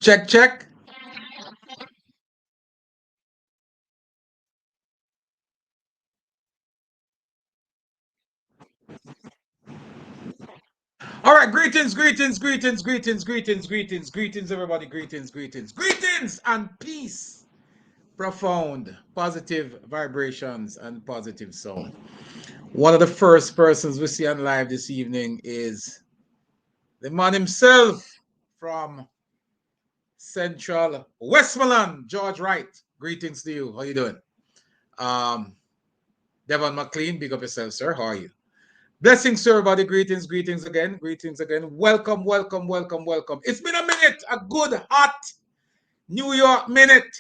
Check, check. All right, greetings, greetings, greetings, greetings, greetings, greetings, greetings, everybody, greetings, greetings, greetings, and peace. Profound, positive vibrations and positive sound. One of the first persons we see on live this evening is the man himself from Central Westmoreland, George Wright. Greetings to you. How you doing? Um, Devon McLean, big up yourself, sir. How are you? Blessings to everybody. Greetings, greetings again. Greetings again. Welcome, welcome, welcome, welcome. It's been a minute, a good, hot New York minute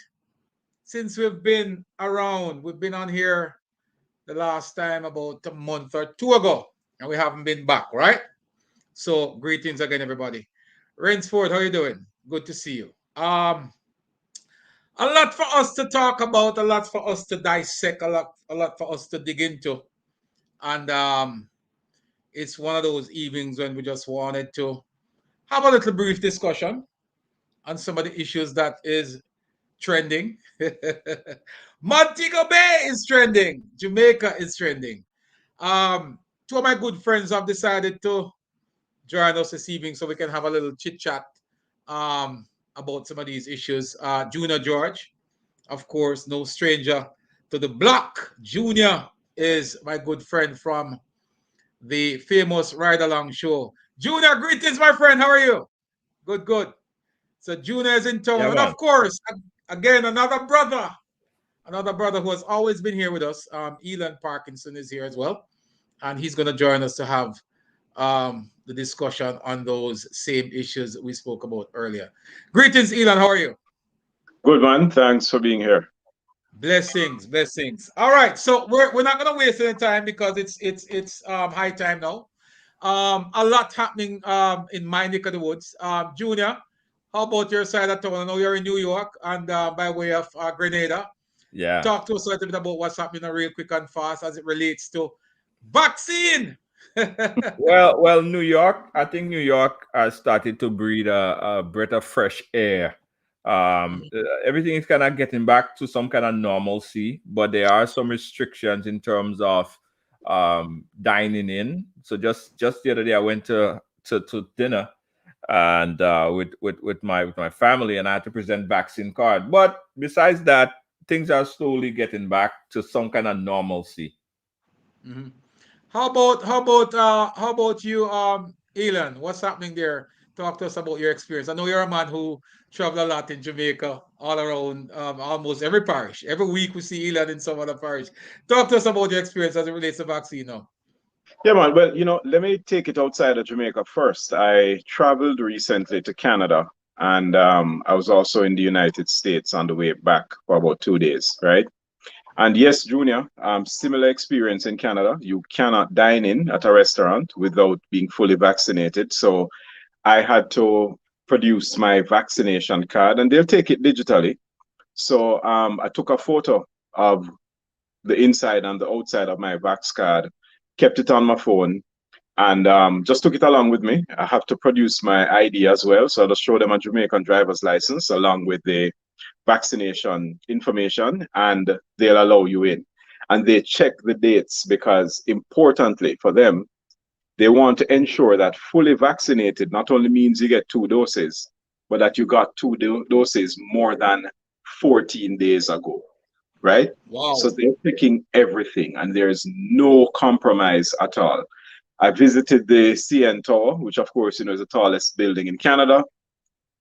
since we've been around. We've been on here the last time about a month or two ago, and we haven't been back, right? So, greetings again, everybody. Rainsford, how you doing? Good to see you. A lot for us to talk about, a lot for us to dissect, a lot for us to dig into. And it's one of those evenings when we just wanted to have a little brief discussion on some of the issues that is trending. Montego Bay is trending. Jamaica is trending. Two of my good friends have decided to join us this evening so we can have a little chit chat about some of these issues. Junior George, of course, no stranger to the block. Junior is my good friend from the famous Ride Along show. Junior, greetings, my friend. How are you? Good, good. So Junior is in town. Yeah, And man. of course, again, another brother who has always been here with us. Elon Parkinson is here as well. And he's going to join us to have the discussion on those same issues we spoke about earlier. Greetings, Elon. How are you? Good, man. Thanks for being here. Blessings, blessings. All right, so we're not gonna waste any time because it's high time now. A lot happening in my neck of the woods. Junior, how about your side of town? I know you're in New York and by way of Grenada. Yeah. Talk to us a little bit about what's happening real quick and fast as it relates to vaccine. Well, New York. I think New York has started to breathe a breath of fresh air. Everything is kind of getting back to some kind of normalcy, but there are some restrictions in terms of dining in. So just the other day, I went to dinner and with my family, and I had to present vaccine card. But besides that, things are slowly getting back to some kind of normalcy. Mhm. How about you, Elon? What's happening there? Talk to us about your experience. I know you're a man who travel a lot in Jamaica, all around, almost every parish. Every week we see Elon in some other parish. Talk to us about your experience as it relates to vaccine now. Yeah, man. Well, let me take it outside of Jamaica first. I traveled recently to Canada, and I was also in the United States on the way back for about 2 days, right? And yes, Junior, similar experience in Canada. You cannot dine in at a restaurant without being fully vaccinated. So I had to produce my vaccination card, and they'll take it digitally. So I took a photo of the inside and the outside of my Vax card, kept it on my phone, and just took it along with me. I have to produce my ID as well. So I just show them a Jamaican driver's license along with the vaccination information, and they'll allow you in. And they check the dates because, importantly for them, they want to ensure that fully vaccinated not only means you get 2 doses, but that you got two doses more than 14 days ago, right? So Wow. they're picking everything and there's no compromise at all. I visited the CN Tower, which of course, is the tallest building in Canada,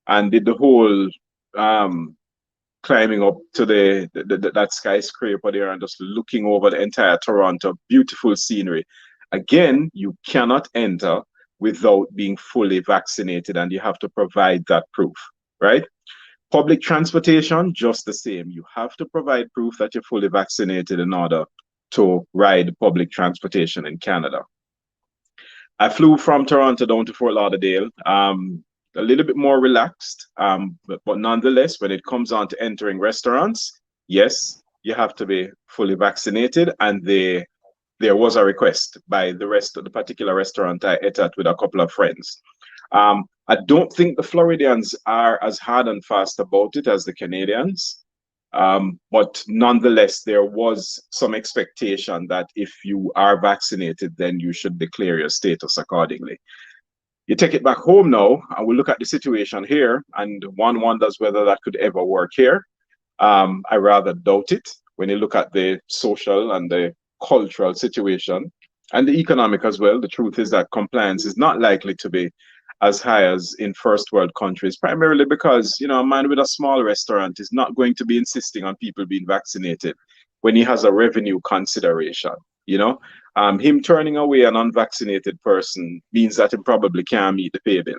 and did the whole um, climbing up to that skyscraper there and just looking over the entire Toronto. Beautiful scenery. Again, you cannot enter without being fully vaccinated, and you have to provide that proof, right? Public transportation, just the same. You have to provide proof that you're fully vaccinated in order to ride public transportation in Canada. I flew from Toronto down to Fort Lauderdale. A little bit more relaxed, but nonetheless, when it comes on to entering restaurants, yes, you have to be fully vaccinated. And there was a request by the rest of the particular restaurant I ate at with a couple of friends. I don't think the Floridians are as hard and fast about it as the Canadians. But nonetheless, there was some expectation that if you are vaccinated, then you should declare your status accordingly. You take it back home now, and we look at the situation here, and one wonders whether that could ever work here. I rather doubt it when you look at the social and the cultural situation and the economic as well. The truth is that compliance is not likely to be as high as in first world countries, primarily because, a man with a small restaurant is not going to be insisting on people being vaccinated when he has a revenue consideration, you know. Him turning away an unvaccinated person means that he probably can't meet the pay bill,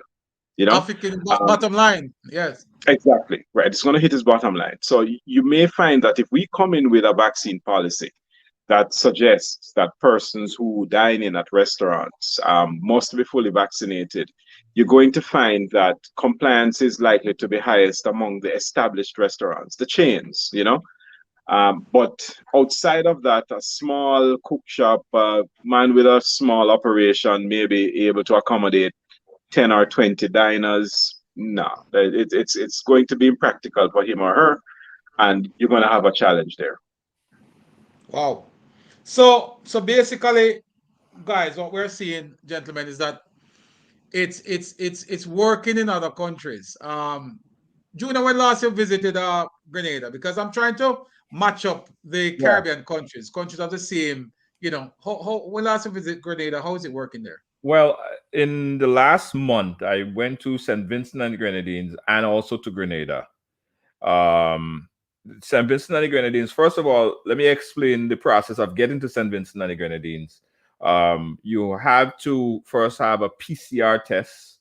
you know. African Um, bottom line. Yes. Exactly, right. It's going to hit his bottom line. So you may find that if we come in with a vaccine policy that suggests that persons who dine in at restaurants must be fully vaccinated, you're going to find that compliance is likely to be highest among the established restaurants, the chains, But outside of that, a small cook shop, man with a small operation may be able to accommodate 10 or 20 diners. No, it's going to be impractical for him or her, and you're going to have a challenge there. Wow. So basically, guys, what we're seeing, gentlemen, is that it's working in other countries. Juna, when last you visited Grenada? Because I'm trying to match up the Yeah. Caribbean countries of the same. How when last you visit Grenada? How is it working there? Well, in the last month, I went to St. Vincent and Grenadines and also to Grenada. Um, St. Vincent and the Grenadines. First of all, let me explain the process of getting to St. Vincent and the Grenadines. You have to first have a PCR test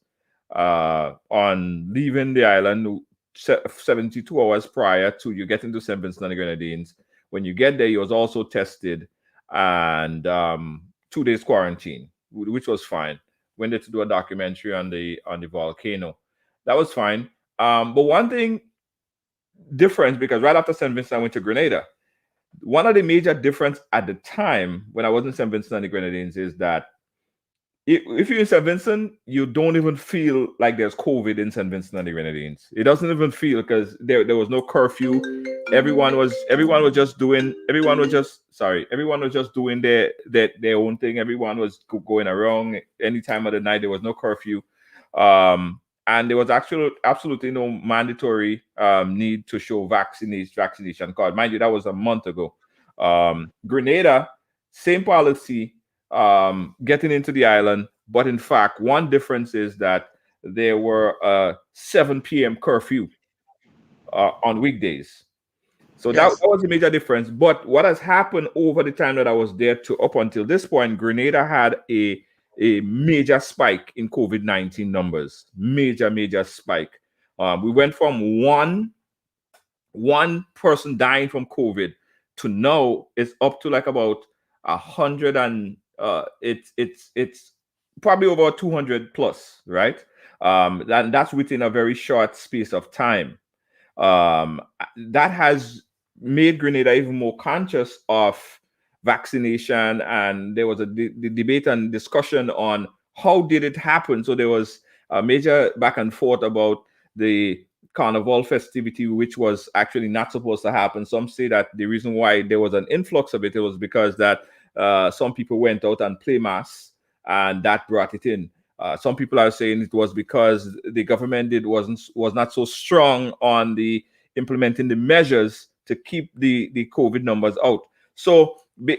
on leaving the island 72 hours prior to you getting to St. Vincent and the Grenadines. When you get there, you was also tested and 2 days quarantine, which was fine. went there to do a documentary on the volcano. That was fine. But one thing difference, because right after St. Vincent I went to Grenada. One of the major difference at the time when I was in St. Vincent and the Grenadines is that if you're in St. Vincent, you don't even feel like there's COVID in St. Vincent and the Grenadines. It doesn't even feel, because there was no curfew. Everyone was just doing their own thing. Everyone was going around any time of the night. There was no curfew. And there was actually absolutely no mandatory need to show vaccination card. Mind you, that was a month ago. Grenada, same policy, getting into the island, but in fact, one difference is that there were 7 p.m. curfew on weekdays. So that Yes. was a major difference. But what has happened over the time that I was there to up until this point, Grenada had a major spike in COVID-19 numbers. Major spike. We went from one person dying from COVID to now it's up to like about 100, and it's probably over 200 plus, right? That's within a very short space of time. That has made Grenada even more conscious of vaccination, and there was the debate and discussion on how did it happen. So there was a major back and forth about the carnival festivity, which was actually not supposed to happen. Some say that the reason why there was an influx of it was because that some people went out and play mass, and that brought it in. Some people are saying it was because the government was not so strong on the implementing the measures to keep the COVID numbers out. So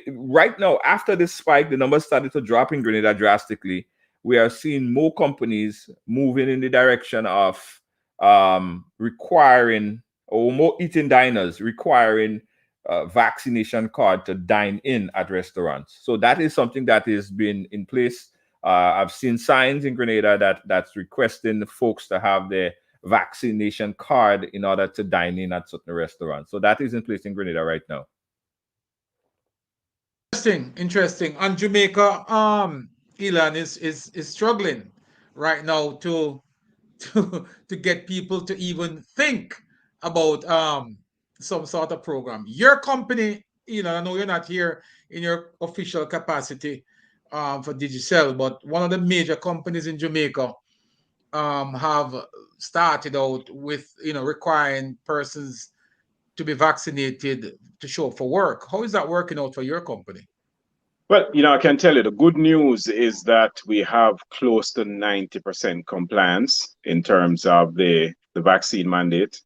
right now, after this spike, the numbers started to drop in Grenada drastically. We are seeing more companies moving in the direction of requiring, or more eating diners requiring vaccination card to dine in at restaurants. So that is something that has been in place. I've seen signs in Grenada that's requesting folks to have their vaccination card in order to dine in at certain restaurants. So that is in place in Grenada right now. Interesting. And Jamaica, Elon is struggling right now to get people to even think about some sort of program. Your company, I know you're not here in your official capacity for Digicel, but one of the major companies in Jamaica have started out with requiring persons to be vaccinated to show up for work. How is that working out for your company? Well, I can tell you the good news is that we have close to 90% compliance in terms of the vaccine mandate.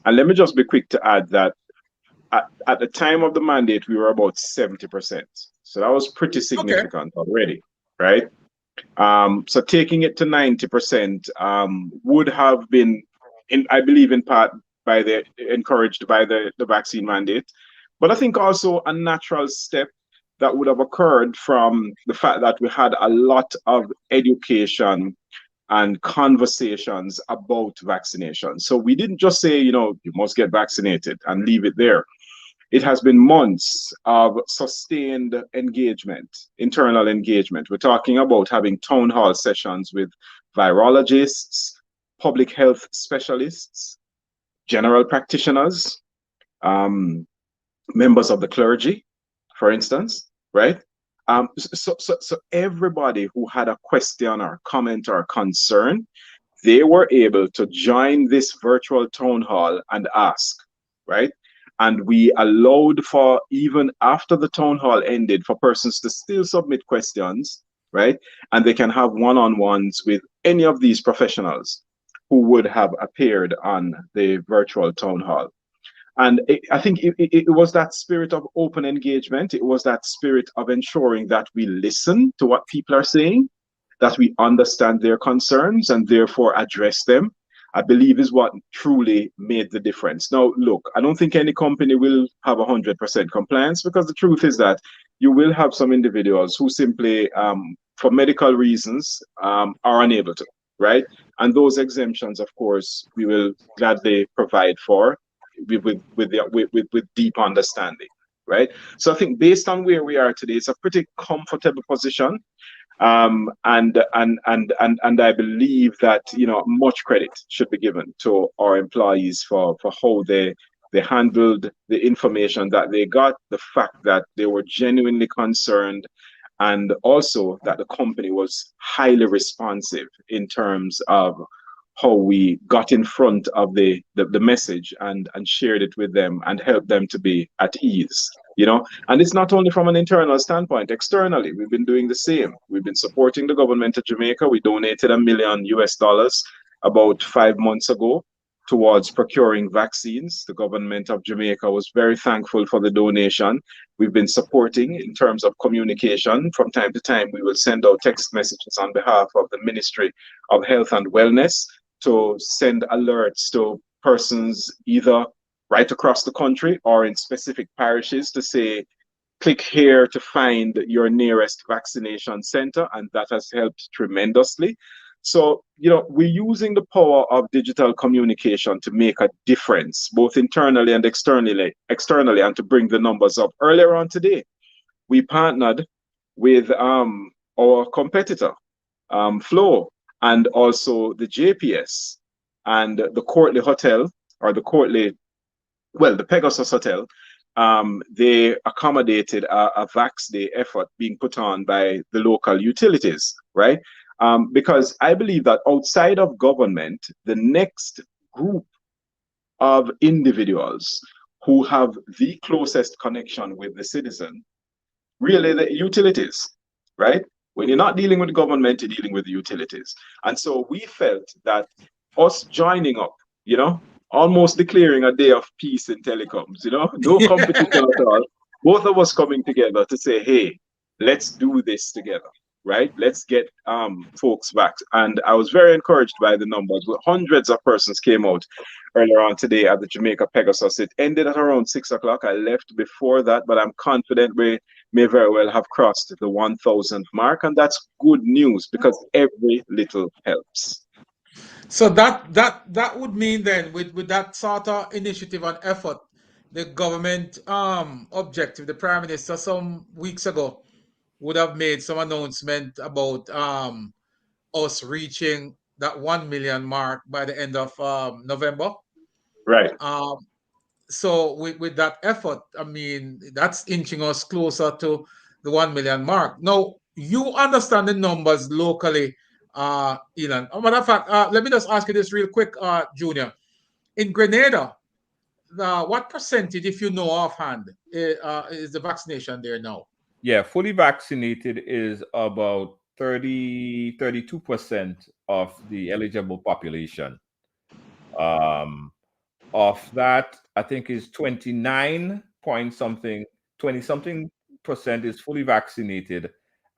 And let me just be quick to add that at the time of the mandate, we were about 70%. So that was pretty significant already, right? So taking it to 90% would have been, I believe, in part encouraged by the vaccine mandate, but I think also a natural step that would have occurred from the fact that we had a lot of education and conversations about vaccination. So we didn't just say, you must get vaccinated and leave it there. It has been months of sustained engagement, internal engagement. We're talking about having town hall sessions with virologists, public health specialists, general practitioners, members of the clergy, for instance, right? So everybody who had a question or comment or concern, they were able to join this virtual town hall and ask, right? And we allowed for, even after the town hall ended, for persons to still submit questions, right? And they can have one-on-ones with any of these professionals who would have appeared on the virtual town hall. And I think it was that spirit of open engagement. It was that spirit of ensuring that we listen to what people are saying, that we understand their concerns and therefore address them, I believe is what truly made the difference. Now, look, I don't think any company will have 100% compliance, because the truth is that you will have some individuals who simply, for medical reasons, are unable to, right? And those exemptions, of course, we will gladly provide for with deep understanding, right? So I think based on where we are today, it's a pretty comfortable position. And I believe that much credit should be given to our employees for how they handled the information that they got, the fact that they were genuinely concerned, and also that the company was highly responsive in terms of how we got in front of the message and shared it with them and helped them to be at ease. And it's not only from an internal standpoint, externally, we've been doing the same. We've been supporting the government of Jamaica. We donated $1 million about 5 months ago towards procuring vaccines. The government of Jamaica was very thankful for the donation. We've been supporting in terms of communication. From time to time, we will send out text messages on behalf of the Ministry of Health and Wellness to send alerts to persons either right across the country or in specific parishes to say, click here to find your nearest vaccination center, and that has helped tremendously. So, we're using the power of digital communication to make a difference, both internally and externally, and to bring the numbers up. Earlier on today, we partnered with our competitor, Flow, and also the JPS and the Courtly Hotel, or the Pegasus Hotel. They accommodated a Vax Day effort being put on by the local utilities, right? Because I believe that outside of government, the next group of individuals who have the closest connection with the citizen, really the utilities, right? When you're not dealing with government, you're dealing with the utilities. And so we felt that us joining up, almost declaring a day of peace in telecoms, no competition at all. Both of us coming together to say, hey, let's do this together, right? Let's get folks back. And I was very encouraged by the numbers. Hundreds of persons came out earlier on today at the Jamaica Pegasus. It ended at around 6 o'clock. I left before that, but I'm confident we may very well have crossed the 1,000th mark. And that's good news because every little helps. So that would mean then with that sort of initiative and effort, the government objective, the Prime Minister some weeks ago would have made some announcement about us reaching that 1 million mark by the end of November. Right. Um, so with that effort, I mean, that's inching us closer to the 1 million mark. Now, you understand the numbers locally, Elon. As a matter of fact, let me just ask you this real quick, Junior. In Grenada, what percentage, if you know offhand, is the vaccination there now? Yeah, fully vaccinated is about 32% of the eligible population. Um, of that, I think is 29 point something, 20 something percent is fully vaccinated,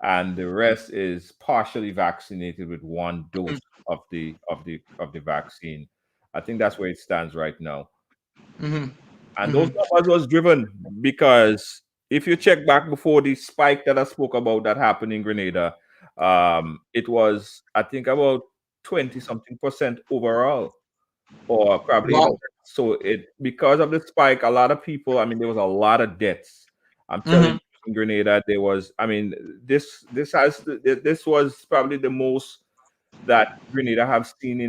and the rest is partially vaccinated with one dose of the vaccine. I think that's where it stands right now. Mm-hmm. And those Mm-hmm. numbers was driven because if you check back before the spike that I spoke about that happened in Grenada, it was I think about 20 something percent overall, or probably even Wow. less. So it because of the spike, a lot of people. I mean, there was a lot of deaths. I'm telling Mm-hmm. you, in Grenada, there was. I mean, this was probably the most that Grenada have seen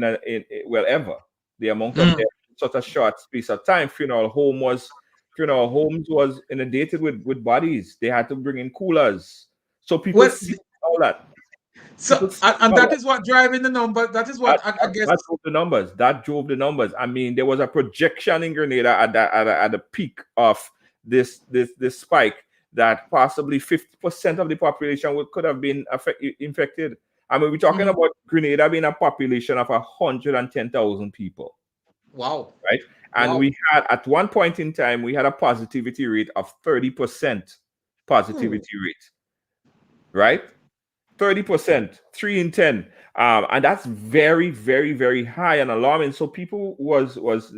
well ever. The amount of Mm-hmm. death in such a short space of time. Funeral homes was inundated with bodies. They had to bring in coolers, so people Well, see all that. so People see and all that that. is what driving the number. That is That, what I that, guess. that drove the numbers. That drove the numbers. I mean, there was a projection in Grenada at the peak of this spike that possibly 50% of the population could have been infected. I mean, we're talking Mhm. about Grenada being a population of 110,000 people, Wow. right? And Wow. we had at one point in time we had a positivity rate of 30% Ooh. positivity rate, right? 30%, 3 in 10, and that's very, very, very high and alarming. So people was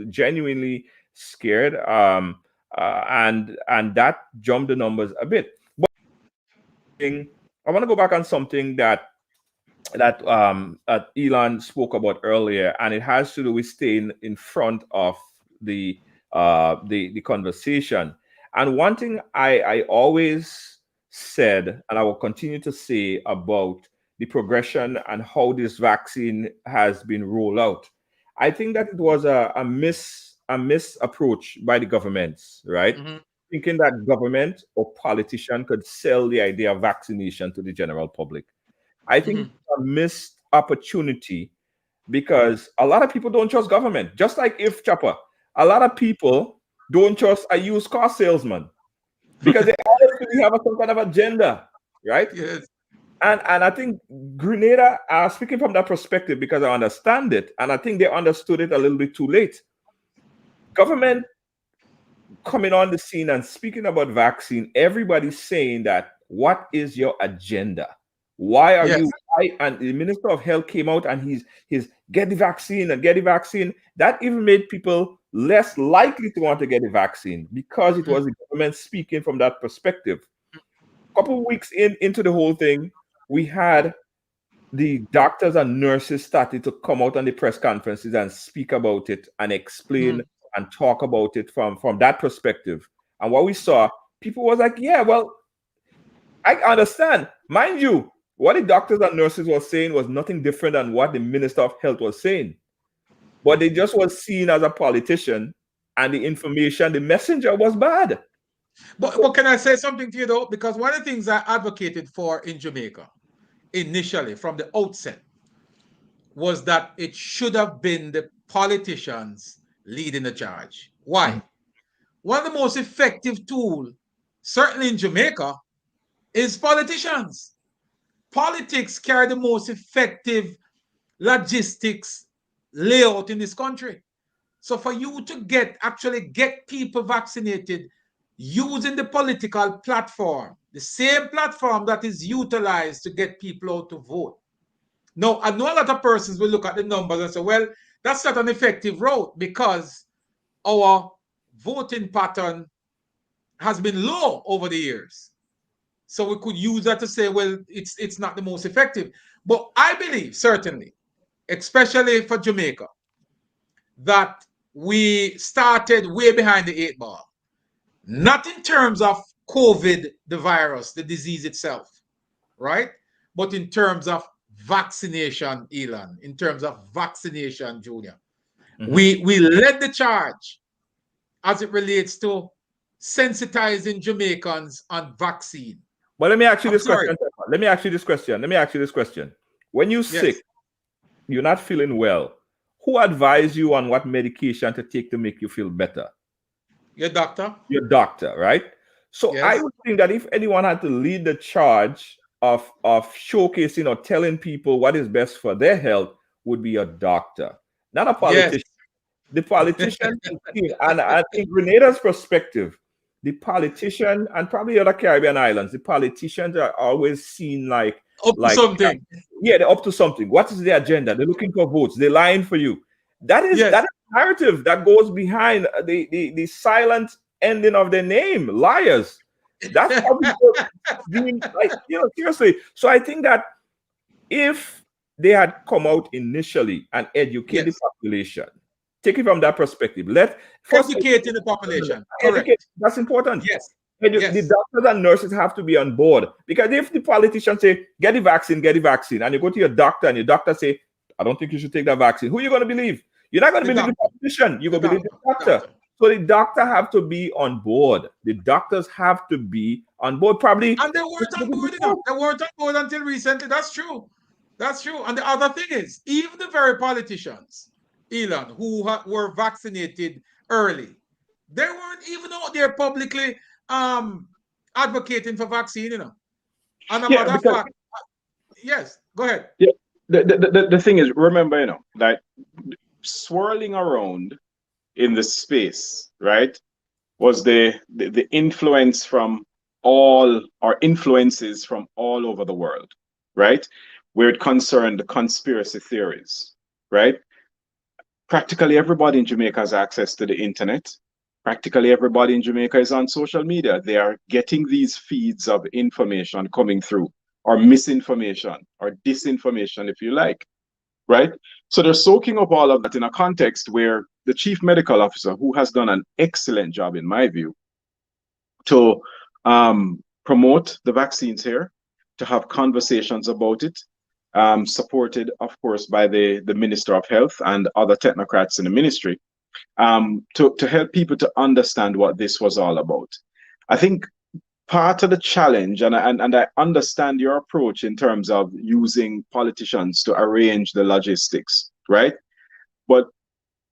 genuinely scared, and that jumped the numbers a bit. But I want to go back on something that Elon spoke about earlier, and it has to do with staying in front of the conversation. And one thing I always said, and I will continue to say about the progression and how this vaccine has been rolled out. I think that it was a miss approach by the governments, right? Mm-hmm. Thinking that government or politician could sell the idea of vaccination to the general public. I think Mm-hmm. it's a missed opportunity because a lot of people don't trust government. Just like if Chopper, a lot of people don't trust a used car salesman because they obviously have some kind of agenda, right? Yes. And I think Grenada are speaking from that perspective because I understand it, and I think they understood it a little bit too late. Government coming on the scene and speaking about vaccine, everybody's saying that what is your agenda? Why are Yes. you why? And the Minister of Health came out and he's get the vaccine and get the vaccine. That even made people less likely to want to get the vaccine because it was the government speaking from that perspective. A couple of weeks into the whole thing, we had the doctors and nurses started to come out on the press conferences and speak about it and explain Mhm. and talk about it from that perspective. And what we saw, people was like, yeah, well, I understand. Mind you, what the doctors and nurses were saying was nothing different than what the Minister of Health was saying. But they just was seen as a politician and the information, the messenger was bad. But can I say something to you though? Because one of the things I advocated for in Jamaica initially from the outset was that it should have been the politicians leading the charge. Why? Mhm. One of the most effective tools, certainly in Jamaica, is politicians. Politics carry the most effective logistics layout in this country. So for you to actually get people vaccinated using the political platform, the same platform that is utilized to get people out to vote. Now, I know a lot of persons will look at the numbers and say, well, that's not an effective route because our voting pattern has been low over the years. So we could use that to say, well, it's not the most effective. But I believe, certainly, especially for Jamaica, that we started way behind the eight ball. Not in terms of COVID, the virus, the disease itself, right? But in terms of vaccination, Elon, in terms of vaccination, Junior. Mhm. We led the charge as it relates to sensitizing Jamaicans on vaccine. But let me ask you I'm this sorry. question. Let me ask you this question. Let me ask you this question. When you're Yes. sick, you're not feeling well, who advised you on what medication to take to make you feel better? Your doctor? Your doctor, right? So I Yes. would think that if anyone had to lead the charge of showcasing or telling people what is best for their health, would be a doctor, not a Yes. politician. The politician, and in Grenada's perspective, the politician and probably other Caribbean islands, the politicians are always seen Up to like something. yeah, they're up to something. What is their agenda? They're looking for votes. They're lying for you. That Yes. is narrative that goes behind the silent ending of their name, liars. That's how people being like, seriously. So I think that if they had come out initially and educate the Yes. population, take it from that perspective. Let first Educating the population. educate. Correct. That's important. Yes. The Yes. doctors and nurses have to be on board because if the politicians say get the vaccine, and you go to your doctor and your doctor say, I don't think you should take that vaccine, who are you going to believe? You're not going to The believe the doctor. politician. You're The going to believe doctor. the doctor. Doctor. So the doctor have to be on board. The doctors have to be on board. Probably. And they weren't on board enough. They weren't on board until recently. That's true. That's true. And the other thing is, even the very politicians, Elon, who were vaccinated early, they weren't even out there publicly advocating for vaccine, And a Yeah, matter of because fact, yes, go ahead. yeah, the thing is, remember, that swirling around in the space, right, was the influence from all or influences from all over the world, right? Where it concerned the conspiracy theories, right? Practically everybody in Jamaica has access to the internet. Practically everybody in Jamaica is on social media. They are getting these feeds of information coming through, or misinformation, or disinformation, if you like, right? So they're soaking up all of that in a context where the chief medical officer, who has done an excellent job, in my view, to promote the vaccines here, to have conversations about it, supported, of course, by the Minister of Health and other technocrats in the ministry, to help people to understand what this was all about. I think part of the challenge, and I understand your approach in terms of using politicians to arrange the logistics, right? But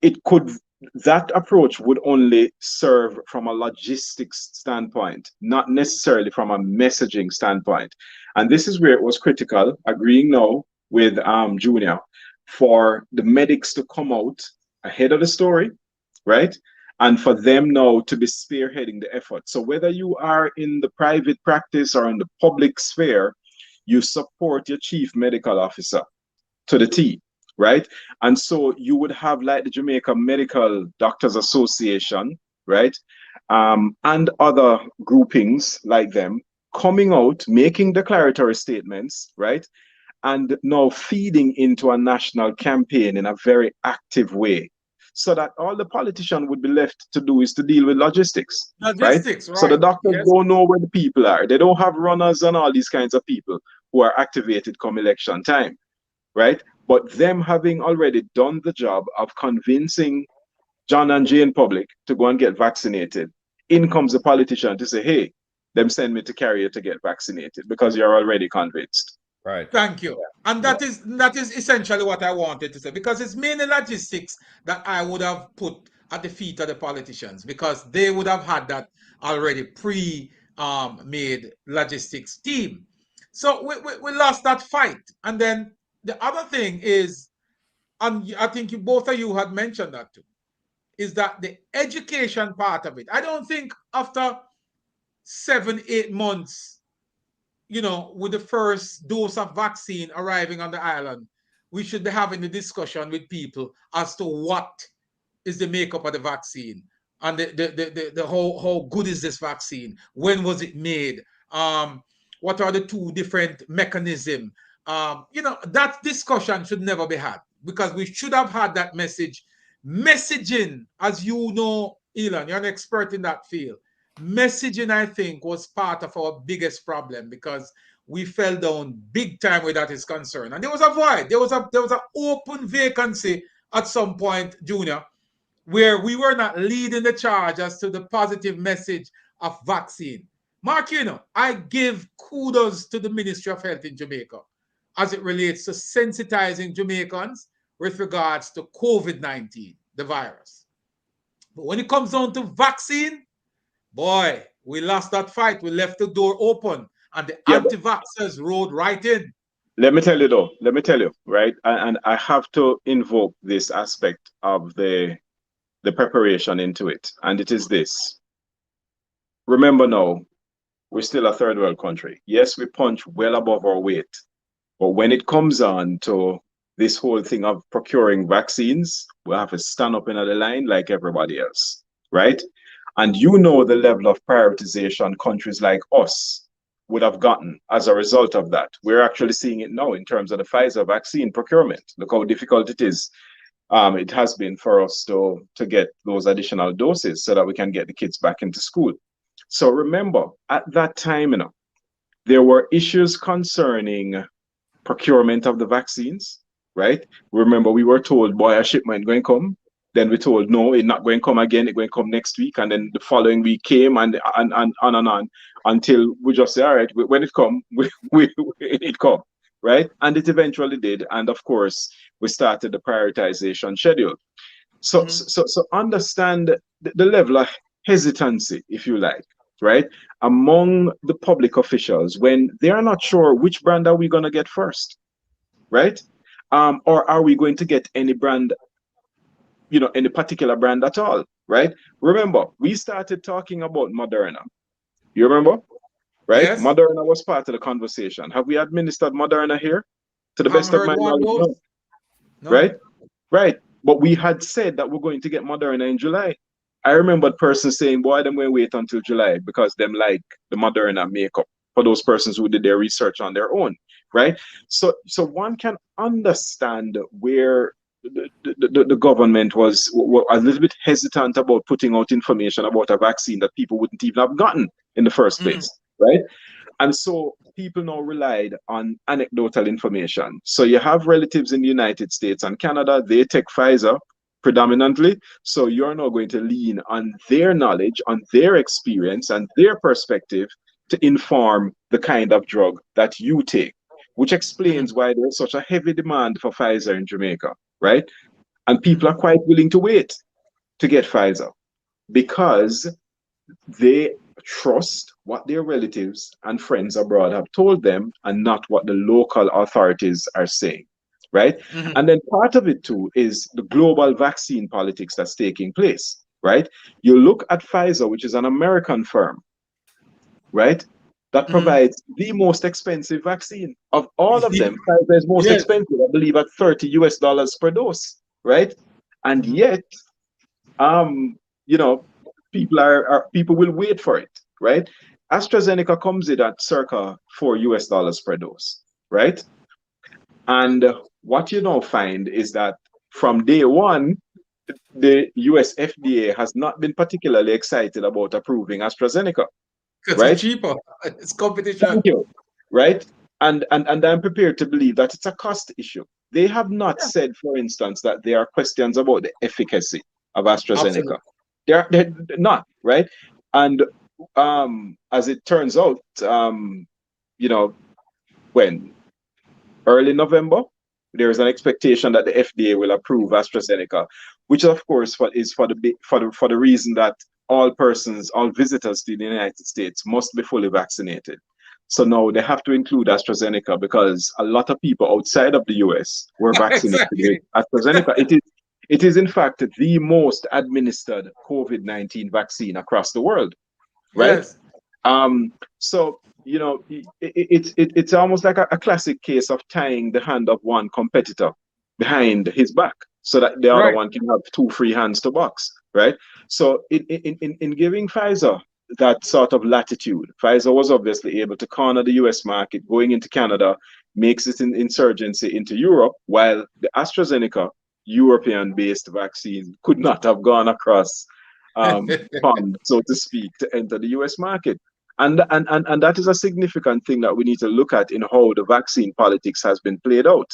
it could that approach would only serve from a logistics standpoint, not necessarily from a messaging standpoint. And this is where it was critical, agreeing now with Junior, for the medics to come out ahead of the story, right? And for them now to be spearheading the effort. So whether you are in the private practice or in the public sphere, you support your chief medical officer to the T, right? And so you would have like the Jamaica Medical Doctors Association, right? And other groupings like them coming out, making declaratory statements, right? And now feeding into a national campaign in a very active way, so that all the politician would be left to do is to deal with logistics, right? Logistics, So the right? doctors Yes. don't know where the people are. They don't have runners and all these kinds of people who are activated come election time, right? But them having already done the job of convincing John and Jane public to go and get vaccinated, in comes the politician to say, hey, them send me to carrier to get vaccinated because you're already convinced. Right. Thank you. And Yeah. that is essentially what I wanted to say, because it's mainly logistics that I would have put at the feet of the politicians, because they would have had that already pre made logistics team. So we lost that fight. And then the other thing is, and I think you both of you had mentioned that too, is that the education part of it. I don't think after 7, 8 months, with the first dose of vaccine arriving on the island, we should be having a discussion with people as to what is the makeup of the vaccine, and the how good is this vaccine? When was it made? What are the two different mechanisms? That discussion should never be had, because we should have had that messaging, as you know, Elon, you're an expert in that field. Messaging, I think, was part of our biggest problem, because we fell down big time where that is concerned. And there was a void. There was an open vacancy at some point, Junior, where we were not leading the charge as to the positive message of vaccine. Mark, I give kudos to the Ministry of Health in Jamaica as it relates to sensitizing Jamaicans with regards to COVID-19, the virus. But when it comes down to vaccine, boy, we lost that fight. We left the door open, and the Yeah, anti-vaxxers rode right in. let me tell you though, let me tell you, right? And I have to invoke this aspect of the preparation into it. And it is this. Remember now, we're still a third world country. Yes, we punch well above our weight. But when it comes on to this whole thing of procuring vaccines, we have to stand up in the line like everybody else, right? And you know the level of prioritization countries like us would have gotten as a result of that. We're actually seeing it now in terms of the Pfizer vaccine procurement. Look how difficult it has been for us to get those additional doses so that we can get the kids back into school. So remember, at that time, there were issues concerning procurement of the vaccines, right? Remember, we were told, boy, a shipment going to come. Then we told, no, it's not going to come again. It's going to come next week. And then the following week came, and on until we just say, all right, when it come, it come, right? And it eventually did. And of course, we started the prioritization schedule. So, so understand the level of hesitancy, if you like, right, among the public officials when they are not sure which brand are we going to get first, right? Or are we going to get any brand, any particular brand at all, right? Remember, we started talking about Moderna. You remember, right? Yes, Moderna was part of the conversation. Have we administered Moderna here? To the haven't best of heard my one knowledge, no, dose. No. right? Right. But we had said that we're going to get Moderna in July. I remember the person saying, boy, them going to wait until July because them like the Moderna makeup for those persons who did their research on their own, right? So one can understand where the government was a little bit hesitant about putting out information about a vaccine that people wouldn't even have gotten in the first place, right? And so people now relied on anecdotal information. So you have relatives in the United States and Canada, they take Pfizer predominantly. So you're now going to lean on their knowledge, on their experience, and their perspective to inform the kind of drug that you take, which explains Mhm. why there's such a heavy demand for Pfizer in Jamaica, right? And people are Mhm. quite willing to wait to get Pfizer because they trust what their relatives and friends abroad have told them and not what the local authorities are saying, right? Mhm. And then part of it too is the global vaccine politics that's taking place, right? You look at Pfizer, which is an American firm, right? That Mhm. provides the most expensive vaccine of all of them. Pfizer is most Yes. expensive, I believe, at $30 per dose, right? And Mhm. yet um, you know, people will wait for it, right? AstraZeneca comes in at circa $4 per dose, right? And what you now find is that from day one, the US FDA has not been particularly excited about approving AstraZeneca, Because it's right? cheaper. It's Thank competition. you, right? And I'm prepared to believe that it's a cost issue. They have not Yeah. said, for instance, that there are questions about the efficacy of AstraZeneca. Absolutely. They're not, right? And as it turns out, you know, when early November, there is an expectation that the FDA will approve AstraZeneca, which of course is for the reason that all persons, all visitors to the United States must be fully vaccinated. So now they have to include AstraZeneca because a lot of people outside of the US were vaccinated with Exactly. AstraZeneca. It is in fact the most administered COVID-19 vaccine across the world, right? Yes. So it's almost like a classic case of tying the hand of one competitor behind his back so that the other Right. one can have two free hands to box, right? So in giving Pfizer that sort of latitude, Pfizer was obviously able to corner the US market, going into Canada, makes it an insurgency into Europe, while the AstraZeneca European based vaccine could not have gone across pond, so to speak, to enter the US market. And that is a significant thing that we need to look at in how the vaccine politics has been played out,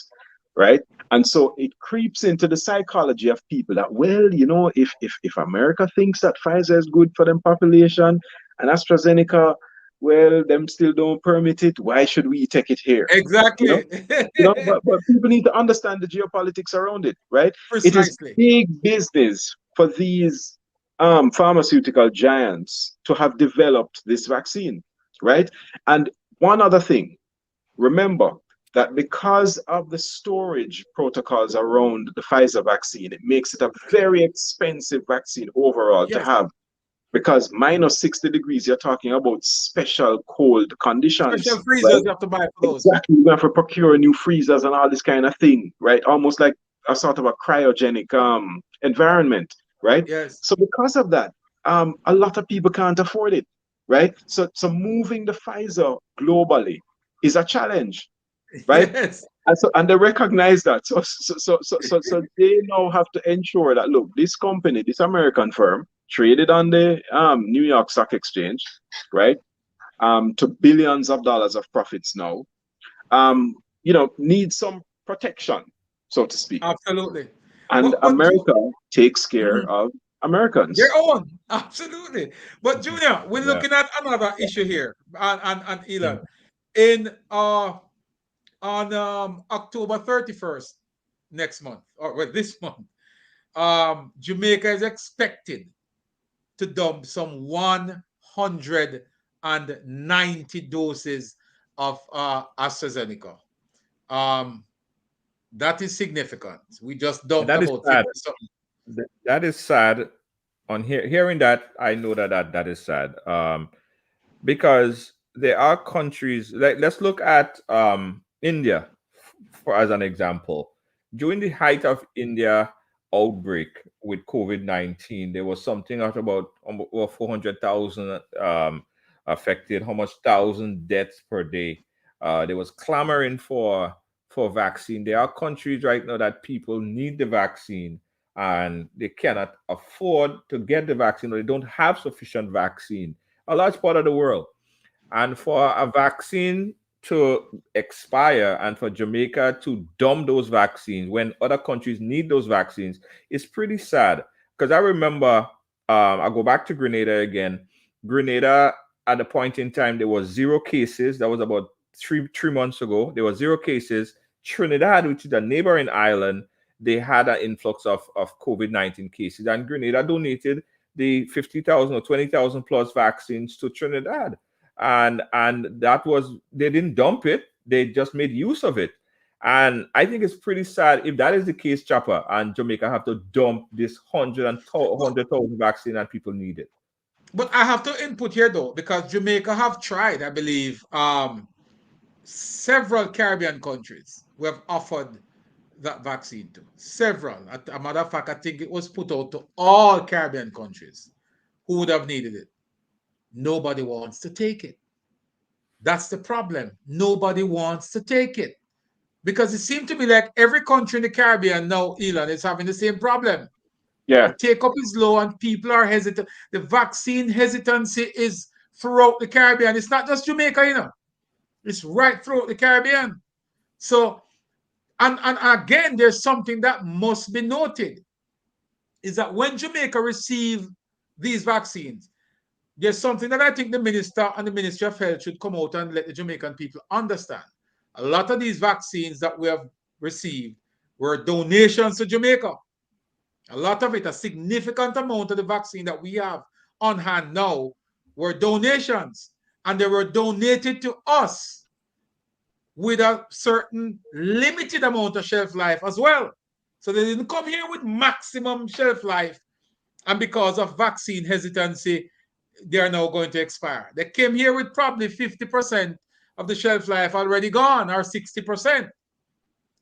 right? And so it creeps into the psychology of people that, well, if America thinks that Pfizer is good for them population and AstraZeneca, well, them still don't permit it, why should we take it here? You know? Exactly. But people need to understand the geopolitics around it, right? It is Precisely. big business for these pharmaceutical giants to have developed this vaccine, right? And one other thing, remember that because of the storage protocols around the Pfizer vaccine, it makes it a very expensive vaccine overall to Yes. have because minus 60 degrees, you're talking about special cold Special conditions, right? freezers you have to buy for those. Exactly. You have to procure new freezers and all this kind of thing, right? Almost like a sort of a cryogenic environment, right? Yes. So because of that, a lot of people can't afford it, right? So moving the Pfizer globally is a challenge, right? Yes. And they recognize that. So they now have to ensure that look, this company, this American firm, traded on the New York Stock Exchange, right? To billions of dollars of profits now, needs some protection, so to speak. Absolutely. And But America takes care Mhm. of Their Americans. own. Absolutely. But Junior, we're Yeah. looking at another issue here. And Mm. Elon. In on October 31st next month, or well, this month, Jamaica is expected to dump some 190 doses of AstraZeneca. Um, that is significant. We just And dumped that is about 50 sad. something. That is sad. On hearing that, I know that is sad. Because there are countries like let's look at India for as an example. During the height of India outbreak with COVID-19, there was something at about over 400,000 affected, how much thousand deaths per day. There was clamoring for vaccine. There are countries right now that people need the vaccine and they cannot afford to get the vaccine or they don't have sufficient vaccine, a large part of the world. And for a vaccine to expire and for Jamaica to dump those vaccines when other countries need those vaccines is pretty sad. Because I remember, I go back to Grenada again. Grenada, at the point in time, there was 0 cases. That was about three months ago. There were 0 cases. Trinidad, which is a neighboring island, they had an influx of COVID-19 cases, and Grenada donated the 50,000 or 20,000 plus vaccines to Trinidad, and that was, they didn't dump it, they just made use of it. And I think it's pretty sad if that is the case, Chopper, and Jamaica have to dump this 100,000 vaccine and people need it. But I have to input here though, because Jamaica have tried, I believe, several Caribbean countries who have offered that vaccine to. Several. A matter of fact, I think it was put out to all Caribbean countries who would have needed it. Nobody wants to take it. That's the problem. Nobody wants to take it. Because it seemed to me like every country in the Caribbean now, Elon, is having the same problem. Yeah. The take up is low and people are hesitant. The vaccine hesitancy is throughout the Caribbean. It's not just Jamaica, you know. It's right throughout the Caribbean. So, and again, there's something that must be noted, is that when Jamaica received these vaccines, there's something that I think the minister and the Ministry of Health should come out and let the Jamaican people understand. A lot of these vaccines that we have received were donations to Jamaica. A lot of it, a significant amount of the vaccine that we have on hand now were donations, and they were donated to us with a certain limited amount of shelf life as well. So they didn't come here with maximum shelf life, and because of vaccine hesitancy, they are now going to expire. They came here with probably 50% of the shelf life already gone, or 60%.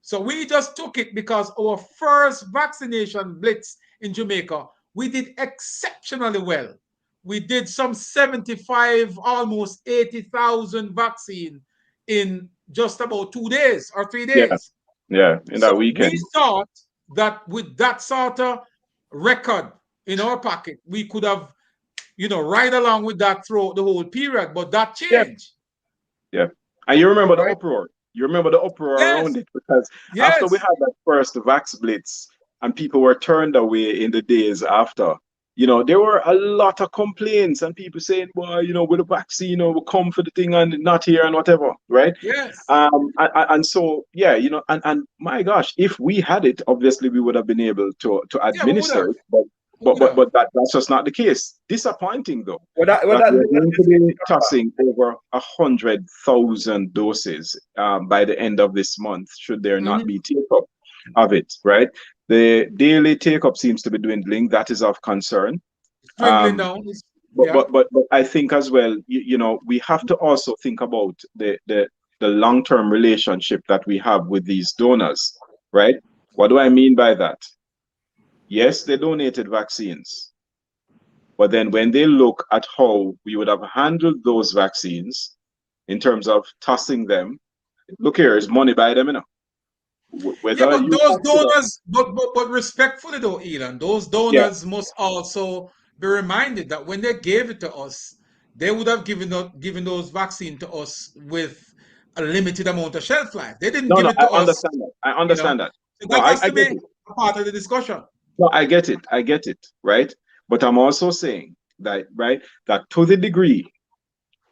So we just took it because our first vaccination blitz in Jamaica, we did exceptionally well. We did some 75, almost 80,000 vaccine in just about 2 days or 3 Yeah. days. Yeah. In that So weekend. we thought that with that sort of record in our pocket, we could have, ride along with that throughout the whole period, but that changed. Yeah. And you remember the Right? uproar. You remember the uproar Yes. around it, because after Yes. we had that first Vax Blitz and people were turned away in the days after, there were a lot of complaints and people saying, well, with the vaccine, we'll come for the thing and not here and whatever, right? Yes. And so, yeah, and my gosh, if we had it, obviously we would have been able to Yeah, we would administer have. it, but We would have. that's just not the case. Disappointing though, Well, that that we're going to be tossing over 100,000 doses by the end of this month, should there not be take up of it, right? The daily take up seems to be dwindling. That is of concern. It's dwindling down. But I think as well, we have to also think about the long-term relationship that we have with these donors, right? What do I mean by that? Yes, they donated vaccines, but then when they look at how we would have handled those vaccines in terms of tossing them, look here, is money by them, Whether but you those consider, donors, but respectfully though, Elon, those yeah, donors must also be reminded that when they gave it to us, they would have given those vaccine to us with a limited amount of shelf life. They didn't give no, it I to us, understand that. I you know. understand that. So No, that has I to get be it. a part of the discussion. No, I get it. I get it. Right. But I'm also saying that, right, that to the degree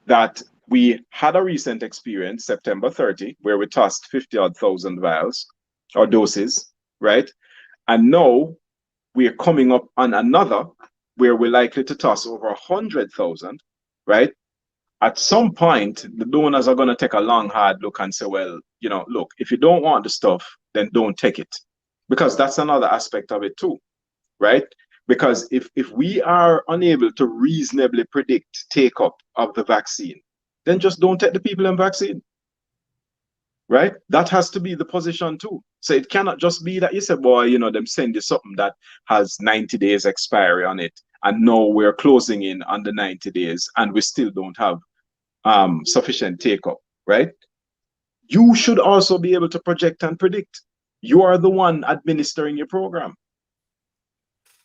that we had a recent experience, September 30, where we tossed 50 odd thousand vials or doses, right? And now we're coming up on another where we're likely to toss over 100,000, right? At some point, the donors are going to take a long, hard look and say, well, look, if you don't want the stuff, then don't take it. Because that's another aspect of it too, right? Because if we are unable to reasonably predict take up of the vaccine, then just don't take the people in vaccine, right? That has to be the position too. So it cannot just be that you say, boy, them send you something that has 90 days expiry on it, and now we're closing in on the 90 days and we still don't have sufficient take up, right? You should also be able to project and predict. You are the one administering your program.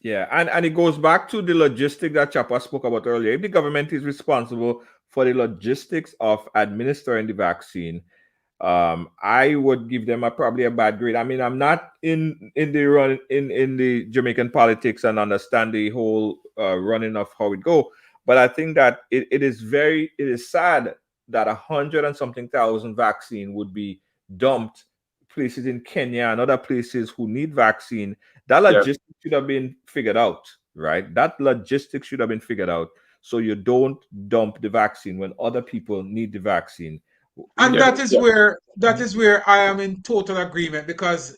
Yeah, and it goes back to the logistic that Chapa spoke about earlier. If the government is responsible for the logistics of administering the vaccine, I would give them probably a bad grade. I mean, I'm not in the run in the Jamaican politics and understand the whole running of how it go, but I think that it is sad that 100 and something thousand vaccine would be dumped places in Kenya and other places who need vaccine. That Yeah, logistics should have been figured out, right? That logistics should have been figured out so you don't dump the vaccine when other people need the vaccine. And yeah, that is where I am in total agreement, because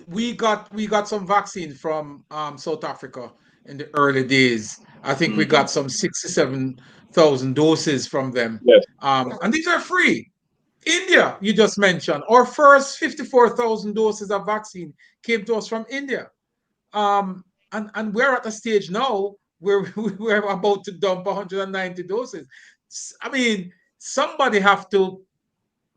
we got some vaccine from South Africa in the early days. I think we mhm, got some 67,000 doses from them, yes, and these are free. India, you just mentioned, our first 54,000 doses of vaccine came to us from India. And we're at a stage now where we're about to dump 190 doses. I mean, somebody have to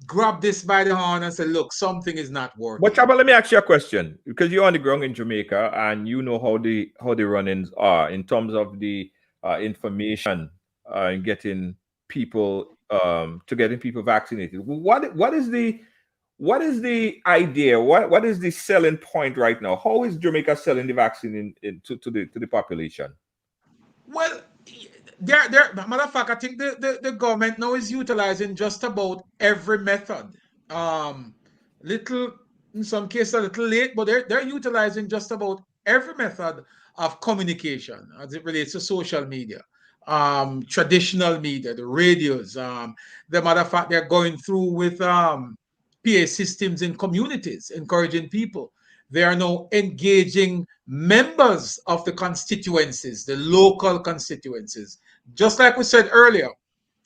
grab this by the horn and say, look, something is not But working. Chaba, let me ask you a question because you're on the ground in Jamaica and you know how the run-ins are in terms of the information and getting people vaccinated. What is the idea? What is the selling point right now? How is Jamaica selling the vaccine to the population? Well, there, matter of fact, I think the government now is utilizing just about every method. Um, little, in some cases, a little late, but they're utilizing just about every method of communication as it relates to social media, traditional media, the radios. The matter of fact, they're going through with PA systems in communities, encouraging people. They are now engaging members of the constituencies, the local constituencies. Just like we said earlier,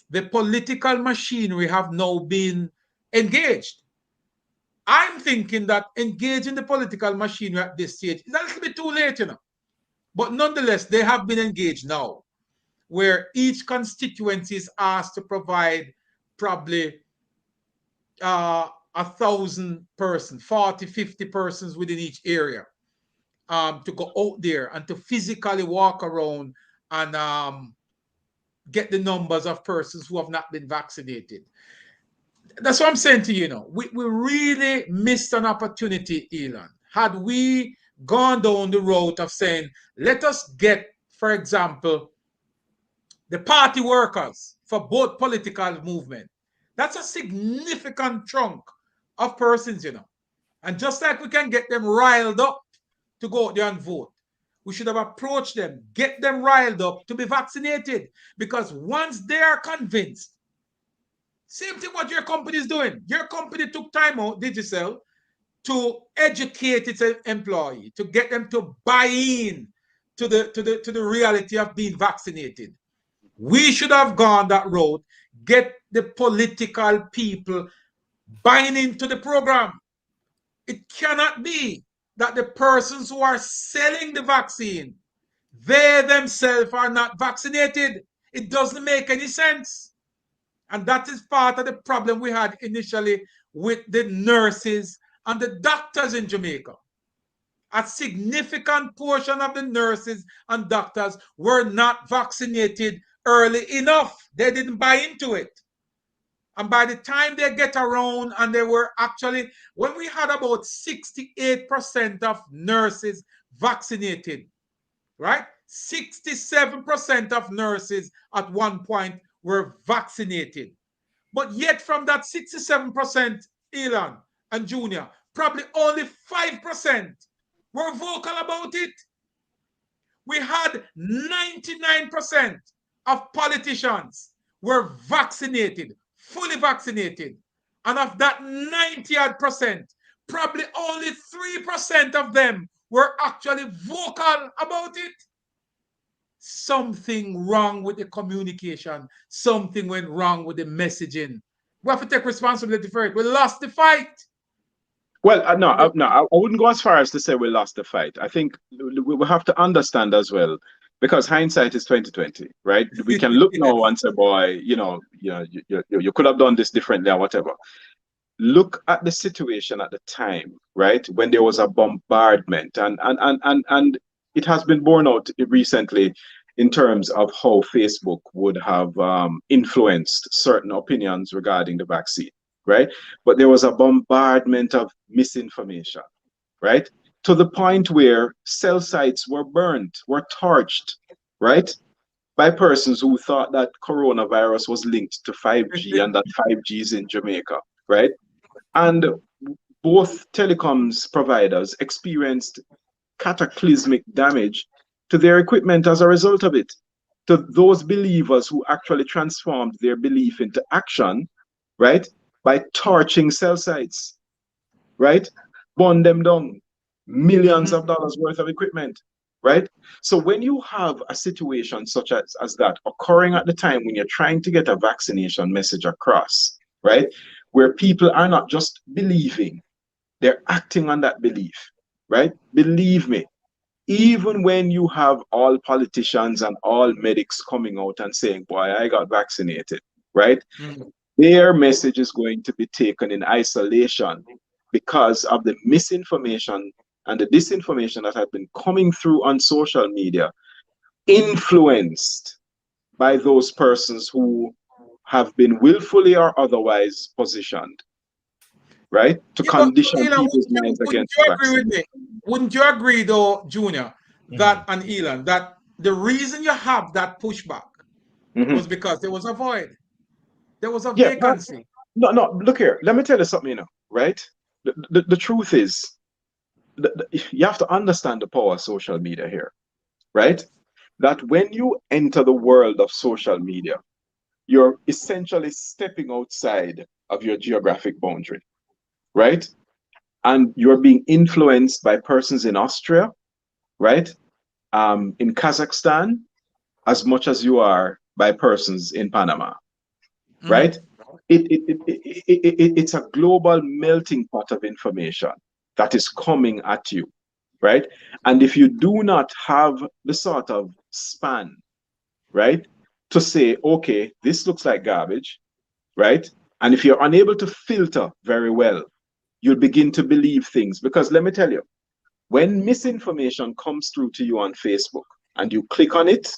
the political machinery have now been engaged. I'm thinking that engaging the political machinery at this stage is a little bit too late, But nonetheless, they have been engaged now, where each constituency is asked to provide probably 1,000 persons, 40, 50 persons within each area, to go out there and to physically walk around and get the numbers of persons who have not been vaccinated. That's what I'm saying to you. We really missed an opportunity, Elon. Had we gone down the road of saying, let us get, for example, the party workers for both political movement. That's a significant chunk of persons. And just like we can get them riled up to go out there and vote, we should have approached them, get them riled up to be vaccinated. Because once they are convinced, same thing what your company is doing. Your company took time out, Digicel, to educate its employee, to get them to buy in to the reality of being vaccinated. We should have gone that road, get the political people buying into the program. It cannot be that the persons who are selling the vaccine, they themselves are not vaccinated. It doesn't make any sense. And that is part of the problem we had initially with the nurses and the doctors in Jamaica. A significant portion of the nurses and doctors were not vaccinated early enough. They didn't buy into it. And by the time they get around, and they were actually, when we had about 68% of nurses vaccinated, right? 67% of nurses at one point were vaccinated. But yet, from that 67%, Elon and Junior, probably only 5% were vocal about it. We had 99% of politicians were vaccinated, fully vaccinated. And of that 90 odd percent, probably only 3% of them were actually vocal about it. Something wrong with the communication. Something went wrong with the messaging. We have to take responsibility for it. We lost the fight. well, no, I wouldn't go as far as to say we lost the fight. I think we have to understand as well, because hindsight is 2020, right? We can look now and say, boy, you could have done this differently or whatever. Look at the situation at the time, right? When there was a bombardment, and it has been borne out recently in terms of how Facebook would have influenced certain opinions regarding the vaccine, right? But there was a bombardment of misinformation, right? To the point where cell sites were burned, were torched, right? By persons who thought that coronavirus was linked to 5G and that 5G is in Jamaica, right? And both telecoms providers experienced cataclysmic damage to their equipment as a result of it. To those believers who actually transformed their belief into action, right, by torching cell sites, right, burn them down, millions of dollars worth of equipment, right? So when you have a situation such as that occurring at the time when you're trying to get a vaccination message across, right, where people are not just believing, they're acting on that belief, right? Believe me, even when you have all politicians and all medics coming out and saying, boy, I got vaccinated, right? Mhm. Their message is going to be taken in isolation because of the misinformation and the disinformation that have been coming through on social media, influenced by those persons who have been willfully or otherwise positioned, right, to Yeah, but condition Elon, people's minds wouldn't against you the agree with vaccine. me? Wouldn't you agree, though, Junior, that Mhm. and Elon, that the reason you have that pushback Mhm. was because there was a void, there was a Yeah, but vacancy. no, no, look here. Let me tell you something, right? The truth is, you have to understand the power of social media here, right? That when you enter the world of social media, you're essentially stepping outside of your geographic boundary, right? And you're being influenced by persons in Austria, right? In Kazakhstan, as much as you are by persons in Panama, right? Mhm. It's a global melting pot of information that is coming at you, right? And if you do not have the sort of span, right, to say, okay, this looks like garbage, right? And if you're unable to filter very well, you'll begin to believe things. Because let me tell you, when misinformation comes through to you on Facebook and you click on it,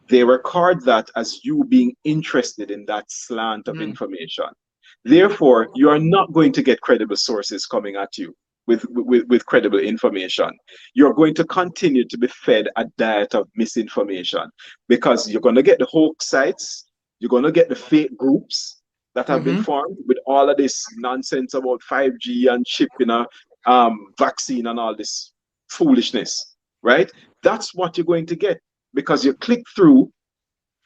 they record that as you being interested in that slant of Mhm. information. Therefore, you are not going to get credible sources coming at you with credible information. You're going to continue to be fed a diet of misinformation because you're going to get the hoax sites, you're going to get the fake groups that have been Mhm. formed with all of this nonsense about 5G and chip in a vaccine and all this foolishness, right? That's what you're going to get because you click through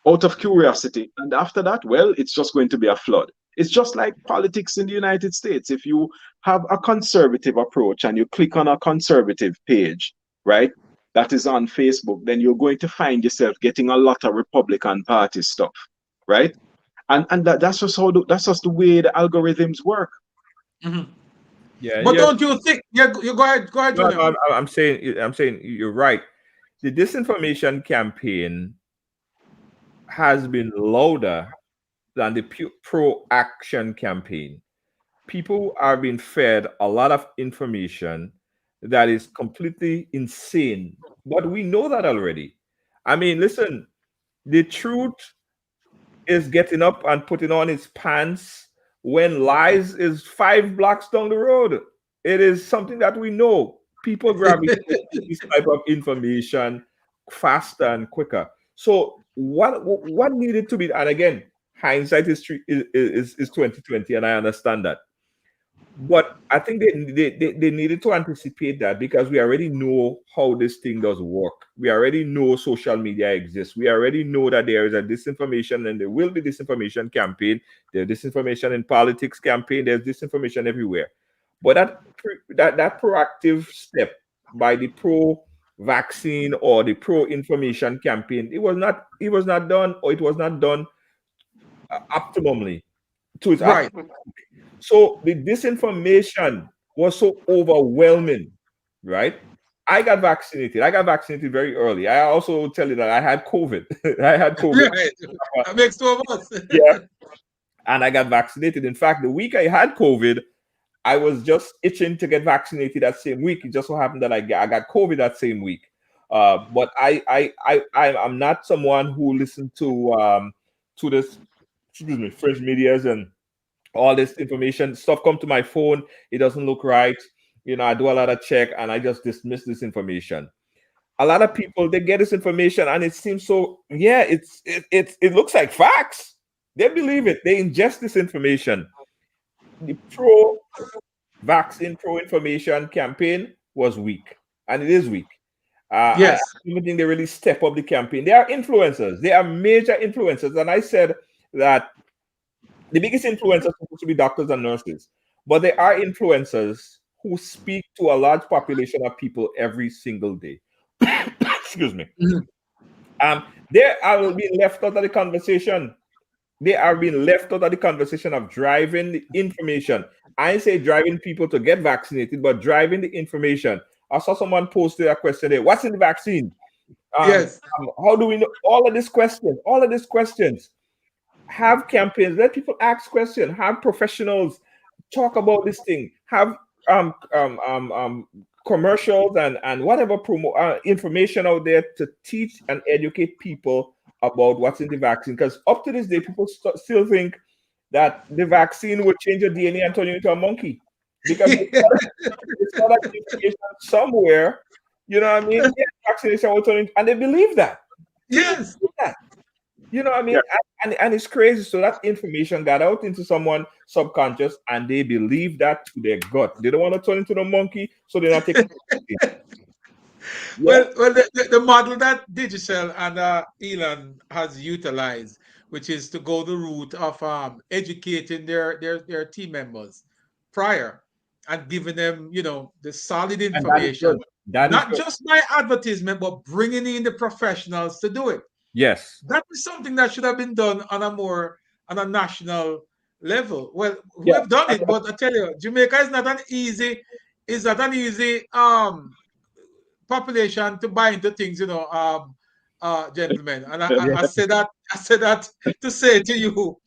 out of curiosity. And after that, well, it's just going to be a flood. It's just like politics in the United States. If you have a conservative approach and you click on a conservative page, right, that is on Facebook, then you're going to find yourself getting a lot of Republican Party stuff, right? And that's just that's just the way the algorithms work. Mhm. Yeah, But yeah. don't you think? Yeah, you go ahead, No, Junior. no, I'm saying you're right. The disinformation campaign has been louder than the pro-action campaign. People are being fed a lot of information that is completely insane, but we know that already. I mean, listen, the truth is getting up and putting on its pants when lies is 5 blocks down the road. It is something that we know. People gravitate to this type of information faster and quicker. So what needed to be, and again, hindsight is 2020, and I understand that. But I think they needed to anticipate that because we already know how this thing does work. We already know social media exists. We already know that there is a disinformation and there will be disinformation campaign. There's disinformation in politics campaign. There's disinformation everywhere. But that proactive step by the pro vaccine or the pro information campaign, it was not done, or it was not done optimally to its Right. so the disinformation was so overwhelming, right? I got vaccinated. I got vaccinated very early. I also tell you that I had COVID. I had COVID. Right. That makes two of us. Yeah. And I got vaccinated. In fact, the week I had COVID, I was just itching to get vaccinated that same week. It just so happened that I got COVID that same week. But I'm not someone who listen to this, excuse me, French medias and all this information stuff come to my phone. It doesn't look right. I do a lot of check and I just dismiss this information. A lot of people, they get this information and it seems so, yeah, it looks like facts. They believe it. They ingest this information. The pro vaccine, pro information campaign was weak, and it is weak. I Yes. don't think they really step up the campaign. They are influencers. They are major influencers. And I said that the biggest influencers are supposed to be doctors and nurses, but there are influencers who speak to a large population of people every single day. Excuse me. Mhm. They are being left out of the conversation. They are being left out of the conversation of driving the information. I ain't say driving people to get vaccinated, but driving the information. I saw someone posted a question there. What's in the vaccine? Yes. How do we know all of these questions? All of these questions. Have campaigns. Let people ask questions. Have professionals talk about this thing. Have commercials and whatever information out there to teach and educate people about what's in the vaccine. Because up to this day, people still think that the vaccine would change your DNA and turn you into a monkey. Because it's got that information somewhere, you know what I mean? Yeah, vaccination will turn into, and they believe that. Yes. You know what I mean? Yeah. And it's crazy. So that information got out into someone subconscious and they believe that to their gut. They don't want to turn into the monkey, so they're not taking it. Well, the model that Digital and Elon has utilized, which is to go the route of educating their team members prior and giving them, the solid And that is good. information, That is not good. just by advertisement, but bringing in the professionals to do it. Yes. That is something that should have been done on a national level. Well, we Yeah. have done it, but I tell you, Jamaica is not an easy population to buy into things, gentlemen. And I said that to say to you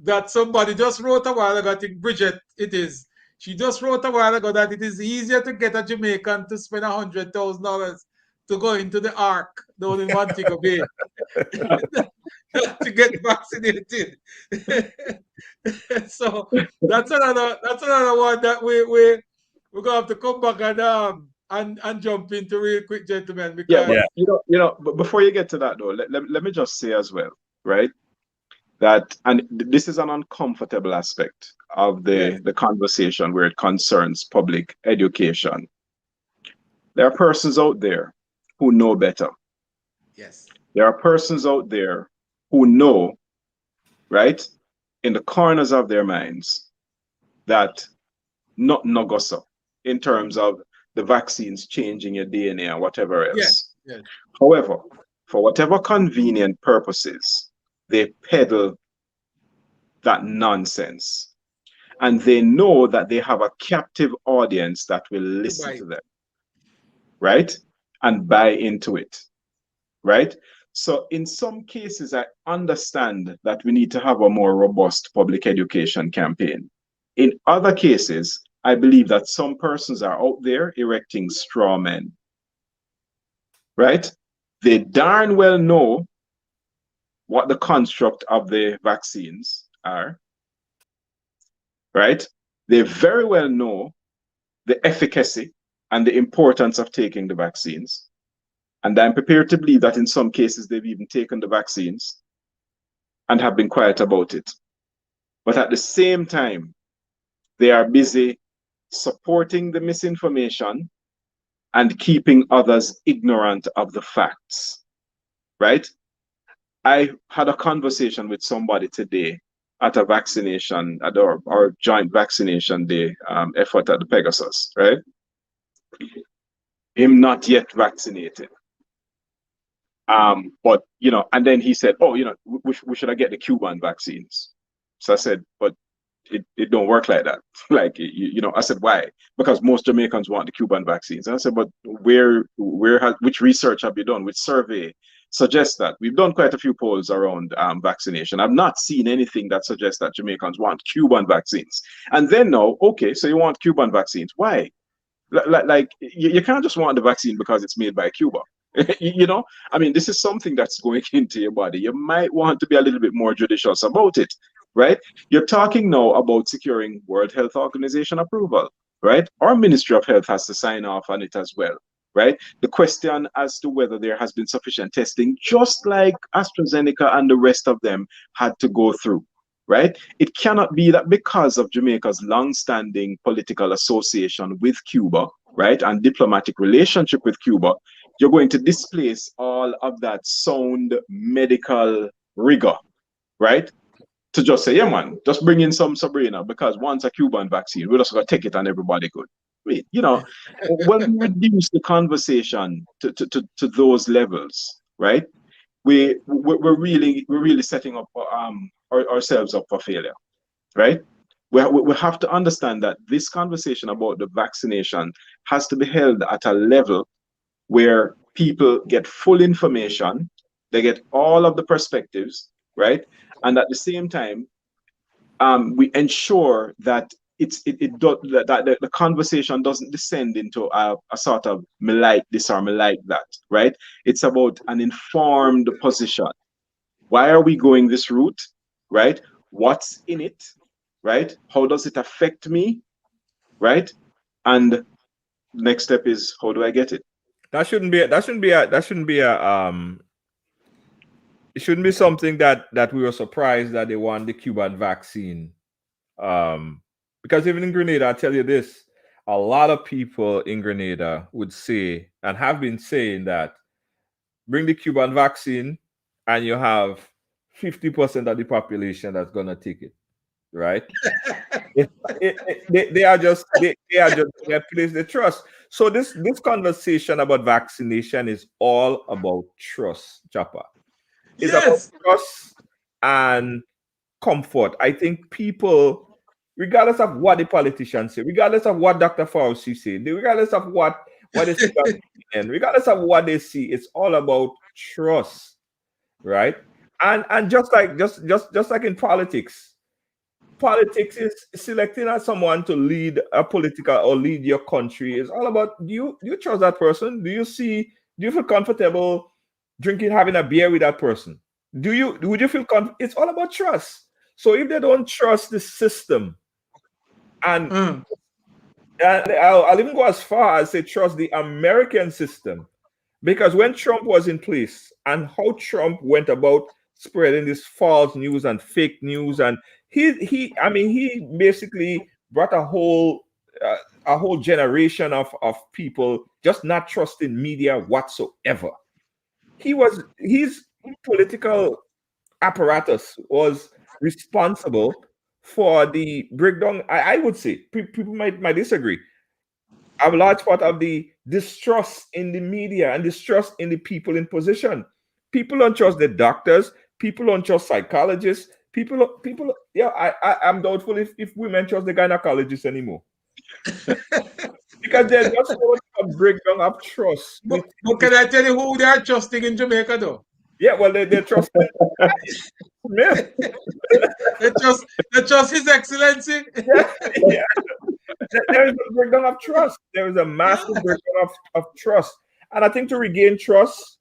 that somebody just wrote a while ago, I think Bridget it is. She just wrote a while ago that it is easier to get a Jamaican to spend $100,000 to go into the Ark down in Montego Bay to get vaccinated. So that's another one that we're gonna have to come back and jump into real quick, gentlemen, Yeah, because but but before you get to that though, let me just say as well, right? That and this is an uncomfortable aspect of yes, the conversation where it concerns public education. There are persons out there who know better. yes, There are persons out there who know, right, in the corners of their minds that not nogosa in terms of the vaccines changing your DNA and whatever yes, else. yes, However, for whatever convenient purposes, they peddle that nonsense. And they know that they have a captive audience that will to listen buy to it. them, right? And buy into it, right? So, in some cases, I understand that we need to have a more robust public education campaign. In other cases, I believe that some persons are out there erecting straw men, right? They darn well know what the construct of the vaccines are, right? They very well know the efficacy and the importance of taking the vaccines. And I'm prepared to believe that in some cases they've even taken the vaccines and have been quiet about it. But at the same time, they are busy supporting the misinformation and keeping others ignorant of the facts, right? I had a conversation with somebody today at a vaccination, at our joint vaccination day effort at the Pegasus, right? Him not yet vaccinated. But and then he said, "Oh, we should have get the Cuban vaccines." So I said, "But it don't work like that." Like I said, "Why?" Because most Jamaicans want the Cuban vaccines. And I said, "But which research have you done? Which survey suggests that?" We've done quite a few polls around vaccination. I've not seen anything that suggests that Jamaicans want Cuban vaccines. And then now, okay, so you want Cuban vaccines? Why? Like you can't just want the vaccine because it's made by Cuba. You know, I mean, this is something that's going into your body. You might want to be a little bit more judicious about it, right? You're talking now about securing World Health Organization approval, right? Our Ministry of Health has to sign off on it as well, right? The question as to whether there has been sufficient testing, just like AstraZeneca and the rest of them had to go through, right? It cannot be that because of Jamaica's long-standing political association with Cuba, right, and diplomatic relationship with Cuba, you're going to displace all of that sound medical rigor, right? To just say, yeah, man, just bring in some Sabrina because once a Cuban vaccine, we're just going to take it and everybody good. I mean, you know, when we reduce the conversation to those levels, right? We're really setting up ourselves up for failure, right? We have to understand that this conversation about the vaccination has to be held at a level where people get full information, they get all of the perspectives, right? And at the same time, we ensure that that the conversation doesn't descend into a sort of me like this or me like that, right? It's about an informed position. Why are we going this route, right? What's in it, right? How does it affect me, right? And next step is how do I get it? It shouldn't be something that we were surprised that they want the Cuban vaccine. Because even in Grenada, I tell you this, a lot of people in Grenada would say and have been saying that bring the Cuban vaccine and you have 50% of the population that's gonna take it, right? They are just they have placed the trust. So this conversation about vaccination is all about trust, Chapa. It's about Yes. trust and comfort. I think people, regardless of what the politicians say, regardless of what Dr. Fauci say, regardless of what they see on CNN, regardless of what they see, it's all about trust, right? And just like in politics is selecting as someone to lead a political or lead your country. It's all about do you trust that person? Do you feel comfortable drinking, having a beer with that person? Would you feel it's all about trust. So if they don't trust the system, and Mm. I'll even go as far as say trust the American system, because when Trump was in place and how Trump went about spreading this false news and fake news, and he basically brought a whole generation of people just not trusting media whatsoever. His political apparatus was responsible for the breakdown. I would say people might disagree. A large part of the distrust in the media and distrust in the people in position. People don't trust the doctors. People don't trust psychologists. People. Yeah, I'm doubtful if women trust the gynecologists anymore because there's just so much of breakdown of trust But, with. but can I tell you who they are trusting in Jamaica, though? Yeah, well, they trust men. They trust His Excellency. Yeah, yeah. There is a breakdown of trust. There is a massive breakdown of trust. And I think to regain trust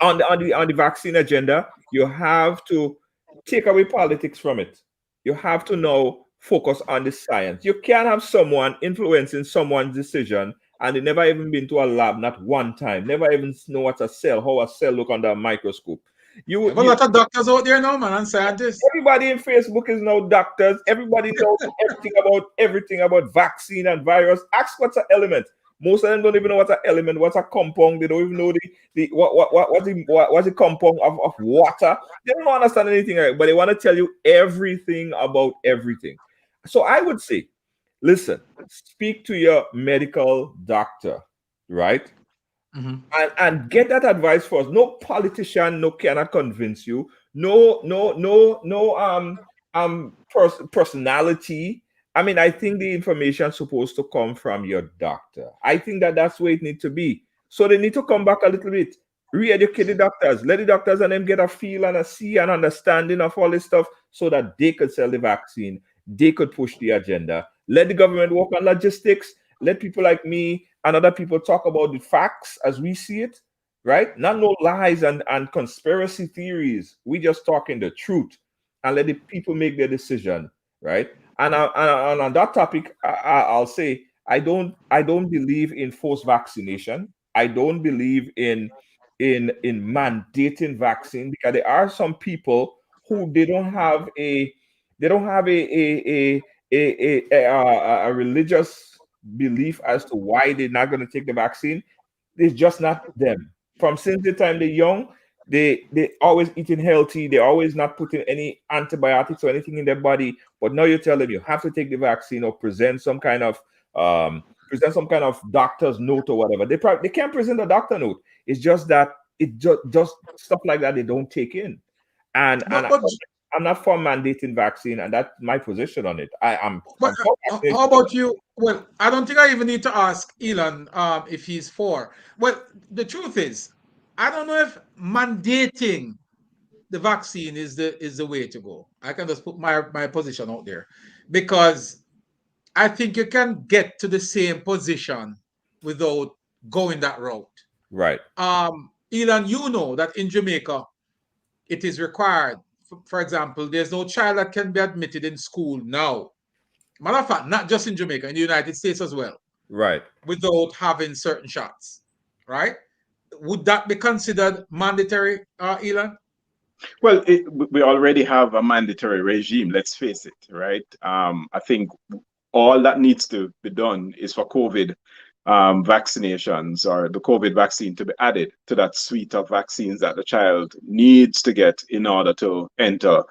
on the vaccine agenda, you have to take away politics from it. You have to now focus on the science. You can't have someone influencing someone's decision and they never even been to a lab, not one time, never even know what a cell, how a cell look under a microscope. Have a lot of doctors out there now, man, and scientists. Everybody in Facebook is now doctors. Everybody knows everything about vaccine and virus. Ask what's an element. Most of them don't even know what's an element, what's a compound. They don't even know what's the compound of water. They don't understand anything, but they want to tell you everything about everything. So I would say, listen, speak to your medical doctor, right? Mm-hmm. And get that advice first. No politician cannot convince you. Personality. I mean, I think the information is supposed to come from your doctor. I think that's where it needs to be. So they need to come back a little bit, re-educate the doctors, let the doctors and them get a feel and a see and understanding of all this stuff so that they could sell the vaccine, they could push the agenda, let the government work on logistics, let people like me and other people talk about the facts as we see it, right? Not no lies and conspiracy theories. We just talking the truth and let the people make their decision, right? And on that topic, I'll say I don't believe in forced vaccination. I don't believe in mandating vaccine, because there are some people who they don't have a religious belief as to why they're not going to take the vaccine. It's just not them. From since the time they're young, they always eating healthy. They're always not putting any antibiotics or anything in their body. But now you tell them you have to take the vaccine or present some kind of doctor's note or whatever. They can't present a doctor note. It's just that it just stuff like that they don't take in. And but I'm not for mandating vaccine, and that's my position on it. But I'm for how vaccination. about you? Well, I don't think I even need to ask Elon if he's for. Well, the truth is, I don't know if mandating the vaccine is the way to go. I can just put my position out there because I think you can get to the same position without going that route. Right, Elon, you know that in Jamaica it is required. For example, there's no child that can be admitted in school now. Matter of fact, not just in Jamaica, in the United States as well, right. without having certain shots, right? Would that be considered mandatory, Elon? Well, we already have a mandatory regime, let's face it, right? I think all that needs to be done is for COVID vaccinations or the COVID vaccine to be added to that suite of vaccines that the child needs to get in order to enter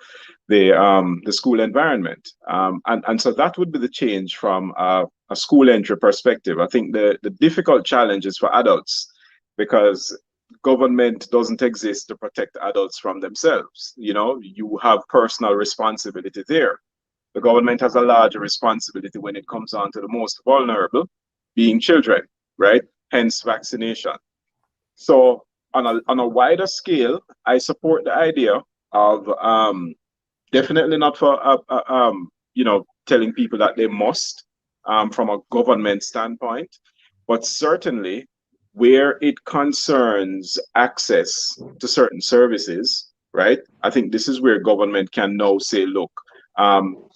the school environment. And so that would be the change from a school entry perspective. I think the difficult challenge is for adults because government doesn't exist to protect adults from themselves. You know, you have personal responsibility there. The government has a larger responsibility when it comes on to the most vulnerable, being children, right? Hence vaccination. So on a wider scale, I support the idea of definitely not for telling people that they must from a government standpoint, but certainly where it concerns access to certain services, right? I think this is where government can now say, look,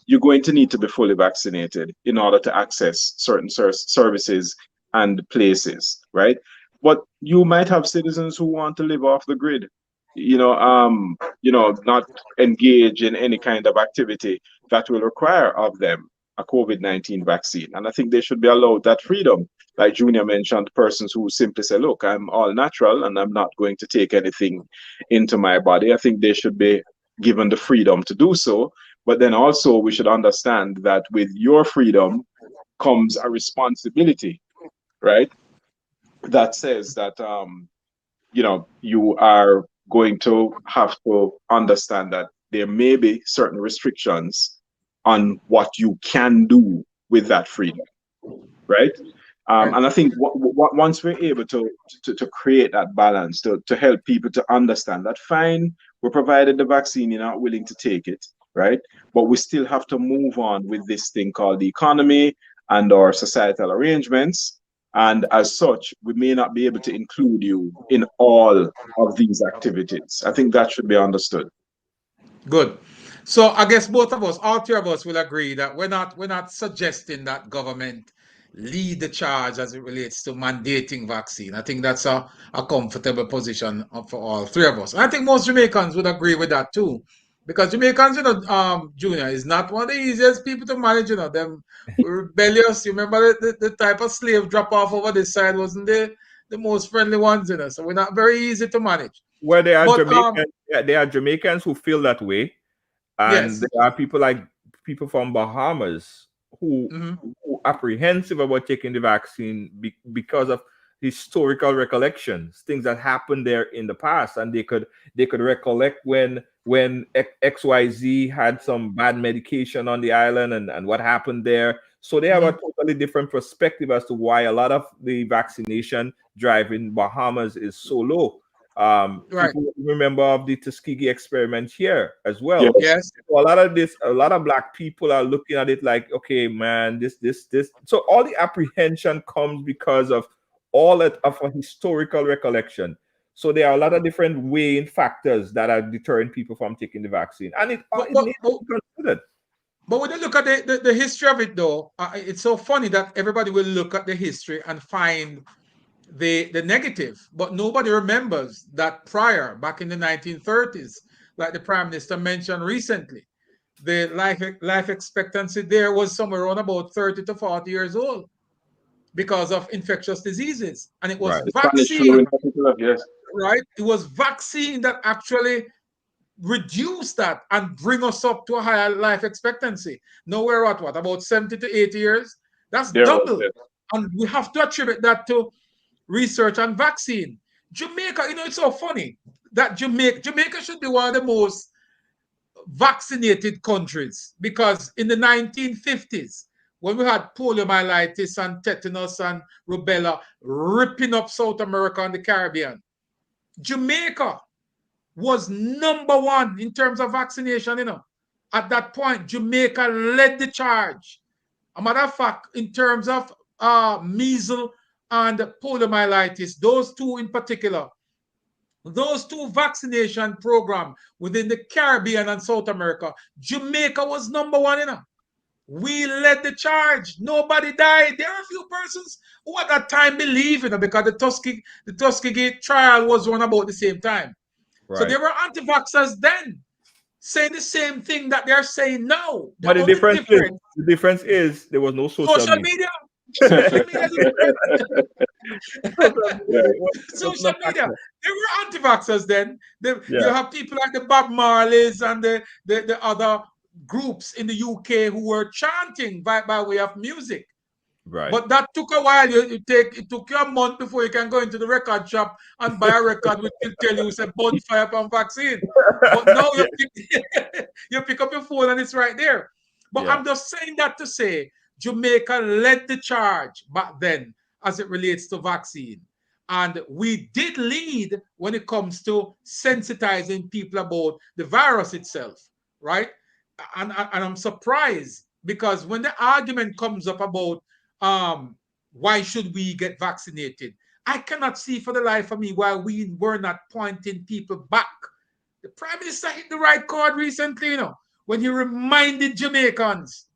you're going to need to be fully vaccinated in order to access certain services and places, right? But you might have citizens who want to live off the grid, not engage in any kind of activity that will require of them a COVID-19 vaccine. And I think they should be allowed that freedom. Like Junior mentioned, persons who simply say, look, I'm all natural and I'm not going to take anything into my body. I think they should be given the freedom to do so. But then also we should understand that with your freedom comes a responsibility, right? That says that you are going to have to understand that there may be certain restrictions on what you can do with that freedom, right? Right. And I think once we're able to create that balance, to help people to understand that, fine, we're provided the vaccine, you're not willing to take it, right? But we still have to move on with this thing called the economy and our societal arrangements. And as such, we may not be able to include you in all of these activities. I think that should be understood. Good. So I guess both of us, all three of us, will agree that we're not suggesting that government lead the charge as it relates to mandating vaccine. I think that's a comfortable position for all three of us. And I think most Jamaicans would agree with that too. Because Jamaicans, Junior, is not one of the easiest people to manage, them rebellious. You remember the type of slave drop off over this side wasn't the most friendly ones, So we're not very easy to manage. Where there are But Jamaicans, yeah, there are Jamaicans who feel that way, and yes. there are people from Bahamas Mhm. who apprehensive about taking the vaccine because of historical recollections, things that happened there in the past, and they could recollect when XYZ had some bad medication on the island and what happened there. So they have a Mhm. totally different perspective as to why a lot of the vaccination drive in Bahamas is so low. Right. People remember of the Tuskegee experiment here as well. Yes, Yes. So a lot of black people are looking at it like, okay, man, this. So all the apprehension comes because of all of a historical recollection. So there are a lot of different weighing factors that are deterring people from taking the vaccine, and But it but needs but, to be considered. but when you look at the history of it, though, it's so funny that everybody will look at the history and find the negative, but nobody remembers that prior, back in the 1930s, like the Prime Minister mentioned recently, the life expectancy there was somewhere around about 30 to 40 years old because of infectious diseases, and it was Right. the Spanish flu vaccine, in particular. Yes, right? It was vaccine that actually reduce that and bring us up to a higher life expectancy. Now we're at what, about 70 to 80 years? That's there was double. yes. And we have to attribute that to research and vaccine. Jamaica, it's so funny that Jamaica should be one of the most vaccinated countries, because in the 1950s, when we had poliomyelitis and tetanus and rubella ripping up South America and the Caribbean, Jamaica was number one in terms of vaccination. At that point, Jamaica led the charge. A matter of fact, in terms of measles and poliomyelitis, those two in particular, those two vaccination programs within the Caribbean and South America, Jamaica was number one. We led the charge. Nobody died. There are a few persons who at that time believe, because the Tuskegee trial was run about the same time. So Right. there were anti-vaxxers then saying the same thing that they're saying now. The But only difference, the difference is there was no social social media. media. Social media is a different. Social media Yeah. was Social not back media. then. There were anti-vaxxers then. You Yeah. have people like the Bob Marleys and the other groups in the UK who were chanting by way of music. Right. But that took a while. It took you a month before you can go into the record shop and buy a record which will tell you it's a bonfire from vaccine. But now Yeah. you pick up your phone and it's right there. But Yeah. I'm just saying that to say Jamaica led the charge back then as it relates to vaccine. And we did lead when it comes to sensitizing people about the virus itself, right? And I'm surprised because when the argument comes up about why should we get vaccinated, I cannot see for the life of me why we were not pointing people back. The Prime Minister hit the right chord recently, when he reminded Jamaicans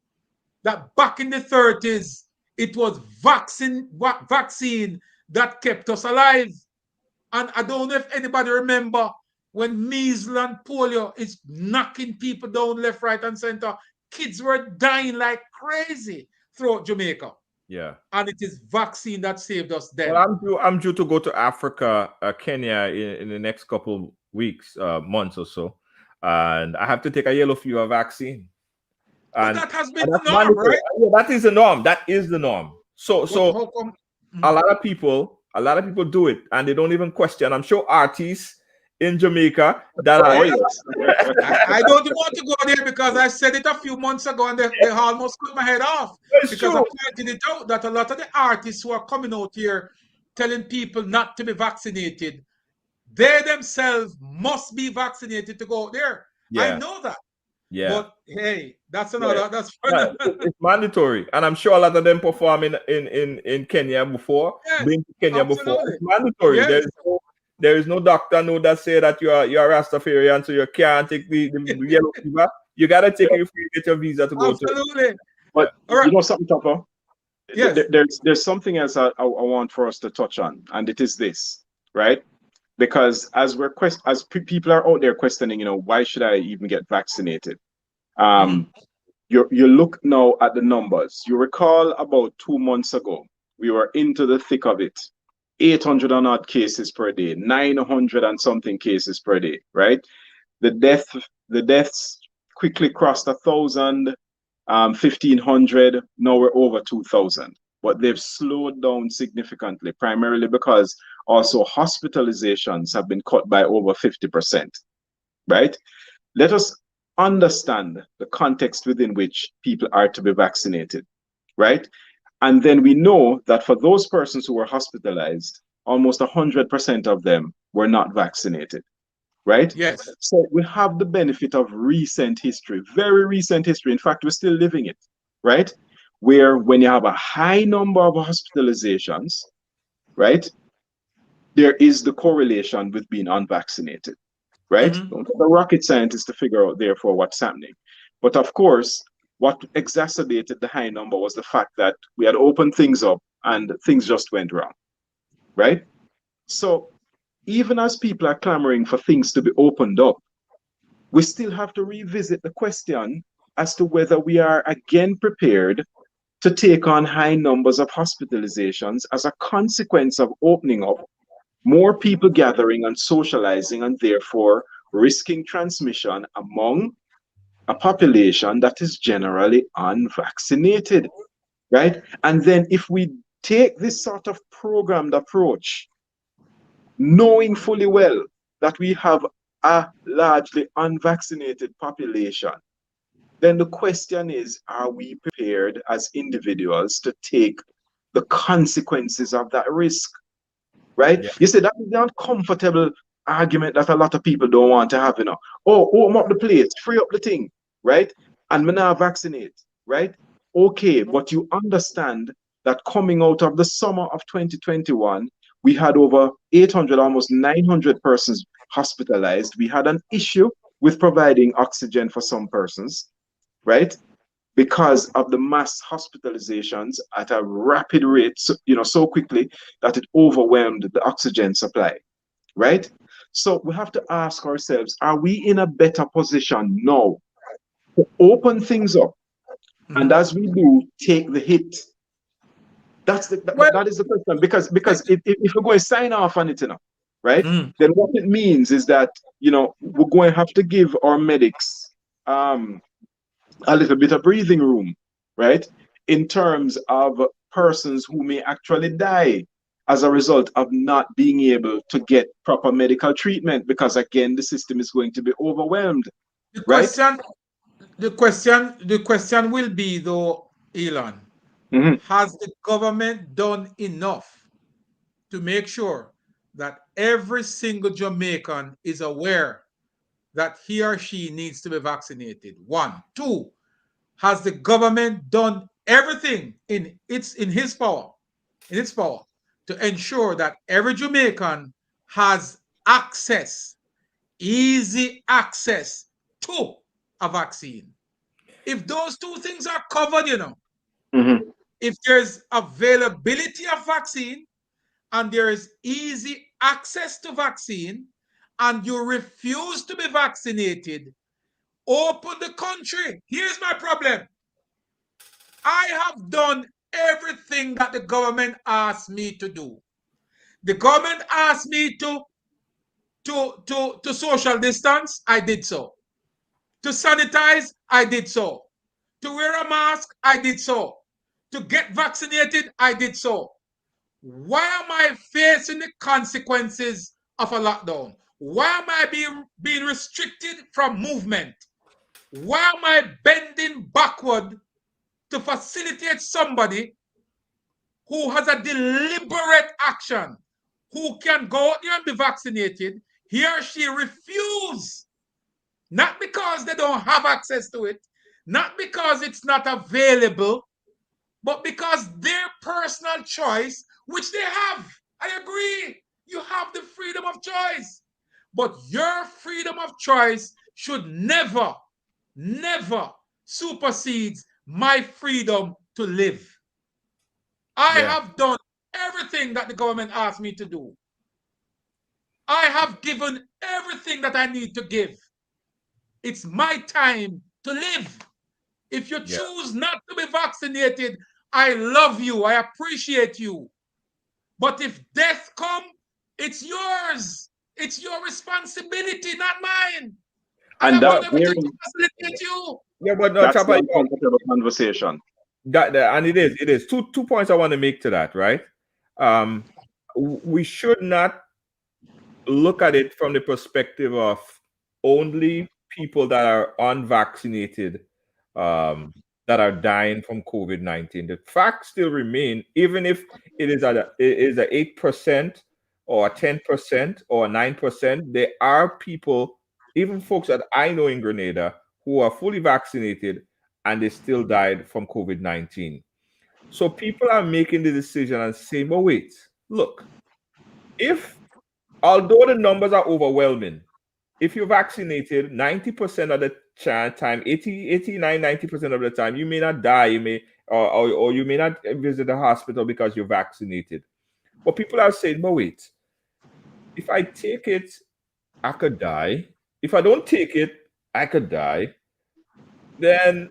that back in the 30s, it was vaccine that kept us alive. And I don't know if anybody remember when measles and polio is knocking people down left, right, and center. Kids were dying like crazy throughout Jamaica. Yeah. And it is vaccine that saved us Well, then. I'm due to go to Africa, Kenya in the next couple weeks, months or so, and I have to take a yellow fever vaccine, But and that has been the that's norm, mandatory. right? Yeah, that is the norm. That is the norm. So But so how come? a lot of people do it, and they don't even question. I'm sure artists in Jamaica that Oh are yes. I don't want to go there because I said it a few months ago and they almost cut my head off it's because I true. pointed it out that a lot of the artists who are coming out here telling people not to be vaccinated, they themselves must be vaccinated to go out there. I Yeah, know that. yeah. But hey, that's Yeah, that's yeah, it's mandatory, and I'm sure a lot of them perform in Kenya before, yes, been to Kenya before. absolutely. It's mandatory. Yes, There is no doctor no that say that you're a Rastafarian, so you can't take the yellow fever. You gotta take it before you get your visa to go to. absolutely. Yeah, But All right. you know something, Topper? Yes. There's something else I want for us to touch on, and it is this, right? Because people are out there questioning, why should I even get vaccinated? Mhm. You look now at the numbers. You recall about 2 months ago, we were into the thick of it. 800 and odd cases per day, 900 and something cases per day, right? The death, the deaths quickly crossed 1,000, 1,500. Now we're over 2,000. But they've slowed down significantly, primarily because also hospitalizations have been cut by over 50%, right? Let us understand the context within which people are to be vaccinated, right? And then we know that for those persons who were hospitalized, almost 100% of them were not vaccinated, right? Yes. So we have the benefit of recent history, very recent history. In fact, we're still living it, right? Where when you have a high number of hospitalizations, right, there is the correlation with being unvaccinated, right? Mm-hmm. Don't take a rocket scientist to figure out, therefore, what's happening. But of course, what exacerbated the high number was the fact that we had opened things up and things just went wrong, right? So even as people are clamoring for things to be opened up, we still have to revisit the question as to whether we are again prepared to take on high numbers of hospitalizations as a consequence of opening up, more people gathering and socializing, and therefore risking transmission among a population that is generally unvaccinated, right? And then if we take this sort of programmed approach, knowing fully well that we have a largely unvaccinated population, then the question is, are we prepared as individuals to take the consequences of that risk? Right? Yeah. You see, that is the uncomfortable argument that a lot of people don't want to have, you know. Oh, open up the place, free up the thing, right? And me now vaccinate, right? Okay, but you understand that coming out of the summer of 2021, we had over 800, almost 900 persons hospitalized. We had an issue with providing oxygen for some persons, right? Because of the mass hospitalizations at a rapid rate, so, so quickly that it overwhelmed the oxygen supply, right? So we have to ask ourselves, are we in a better position now to open things up? And Mm-hmm. as we do, take the hit. Well, That is the question. Because if we're going to sign off on it, right? mm, Then what it means is that, we're going to have to give our medics a little bit of breathing room, right? In terms of persons who may actually die as a result of not being able to get proper medical treatment, because again, the system is going to be overwhelmed, the right? question, the question will be though, Elon, Mm-hmm. has the government done enough to make sure that every single Jamaican is aware that he or she needs to be vaccinated? One. Two, has the government done everything in its power to ensure that every Jamaican has access, easy access to a vaccine? If those two things are covered, Mm-hmm. if there's availability of vaccine and there is easy access to vaccine and you refuse to be vaccinated, open the country. Here's my problem. I have done everything that the government asked me to do. The government asked me to social distance. I did so. To sanitize, I did so. To wear a mask, I did so. To get vaccinated, I did so. Why am I facing the consequences of a lockdown? Why am I being restricted from movement? Why am I bending backward to facilitate somebody who has a deliberate action, who can go out there and be vaccinated? He or she refuse, not because they don't have access to it, not because it's not available, but because their personal choice, which they have. I agree. You have the freedom of choice. But your freedom of choice should never, never supersedes my freedom to live. I Yeah. have done everything that the government asked me to do. I have given everything that I need to give. It's my time to live. If you Yeah. choose not to be vaccinated, I love you. I appreciate you. But if death come, it's yours. It's your responsibility, not mine. I And have that done everything to therein, facilitate you. Yeah, but no, that's the Chopper, uncomfortable conversation. and it is two points I want to make to that, right? Um, we should not look at it from the perspective of only people that are unvaccinated that are dying from COVID-19. The fact still remain, even if it is at it is at 8% or 10% or 9%, there are people, even folks that I know in Grenada, who are fully vaccinated and they still died from COVID-19. So people are making the decision and saying, well, wait, look, if although the numbers are overwhelming, if you're vaccinated 90% of the time, 80, 89, 90% of the time, you may not die, you may or you may not visit the hospital because you're vaccinated. But people are saying, but wait, if I take it, I could die. If I don't take it, I could die. Then